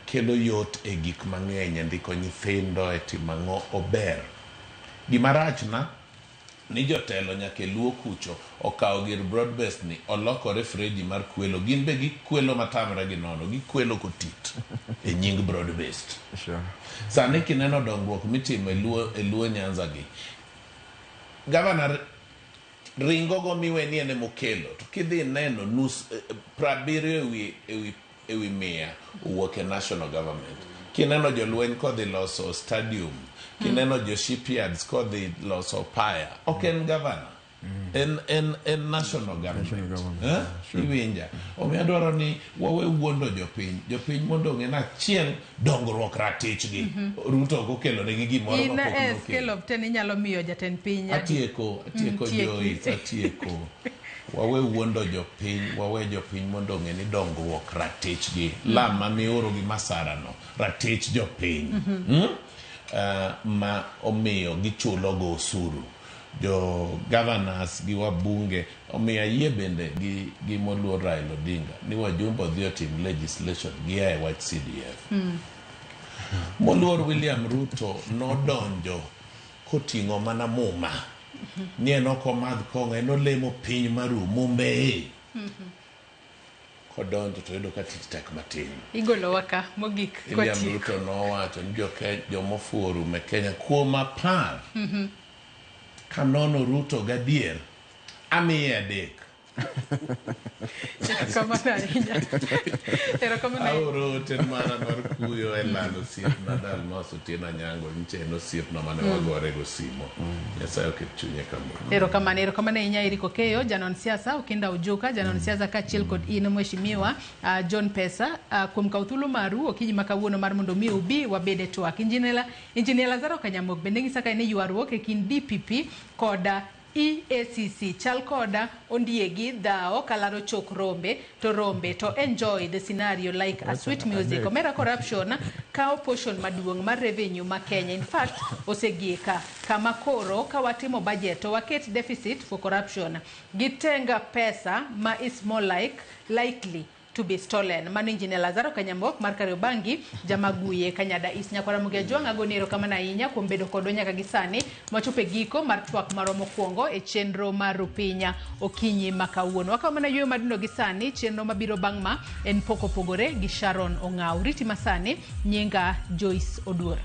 kelo yot e gik mang'eny, ndiko nyithindo e timo ang'o ober. Gima rachna ni jotelo nyaka Luo kucho okawo gir broadbased ni olokore freji mar kwelo. Gin be gikwelo matamre gi nono, gikwelo kotit e nying broadbased. Sani kineno dongruok mitimo e Luo Nyanza gi, Governor ringo go miweni ene mokelo, to kidhi neno nus 70 ewi 100 owuok e national government. Kineno jolweny kodhi loso stadium, kineno jo shipyards kodhi loso paya, ok en governor, en national government. Iwinja. Omiyo dwaro ni wawe wuondo jopiny mondo ong'e ni achiel dongruok ratichgi. Ruto kokelo negi gimoro mapok nokelo.
In scale of 10 inyalo miyo jatend piny.
Atieko Joyce, atieko. Wawe wuondo jopiny, wawe jopiny mondo ong'e ni dongruok ratichgi. Lama mioro gi masara no, ratich jopiny. Ma omiyo gichulo go osuru. Jo governors gi wabunge omiyo ayie bende gi moluor Raila Odinga ni wajumbe odhi otim legislation gi e wach CDF. Moluor William Ruto nodonjo koting'o mana muma. Ni en ok omadh kong'o, en olemo piny maru Mumbai. Kodonjo to yudo ka tich tek matin.
Igolo waka mogik kotieko.
William Ruto nowacho ni jomofuoru me Kenya kuom 10 kanono Ruto gadier amiye 3. Aoro ten mana mar kuyo e lalo siep na Dalmas Otieno Anyango niche no siep na mane wagore go simo. Nyasaye oket chunye kamano.
Erokamano ahinya Eriko Keyo, janon siasa Okinda Ojuka, janon siasa kaachiel kod in mheshimiwa John Pesa kuom kawo thuolo maru okinyi ma kawuono mar mondo mi ubi wabede twak. Injinia Lazaro Kanyamok bende ng'isa ka ne ywaruok e kind DPP koda EACC chal koda ondiegi dhao kalaro chok rombe to enjoy the scenario like a sweet music. Omera corruption kao portion maduong' mar revenue ma Kenya. In fact, osegieka kama koro ka watimo budget to waket deficit for corruption. Gitenga pesa ma is more likely to be stolen. Mano Injinia Lazaro Kanyamok mar Kariobangi, Jamaguye, Kanyada East. Nyakwara Mugejuang agoni erokamano ahinya kuom bedo kodwa nyaka gisani machope giko mar twak maro mokwongo e chenro mar Rupinya okinyi ma kawuono. Wakaw mana yweyo madundo gisani, chenro mabiro bang' ma en pok opogore gi Sharon Ong'aw. Riti masani, nyinga Joyce Oduor.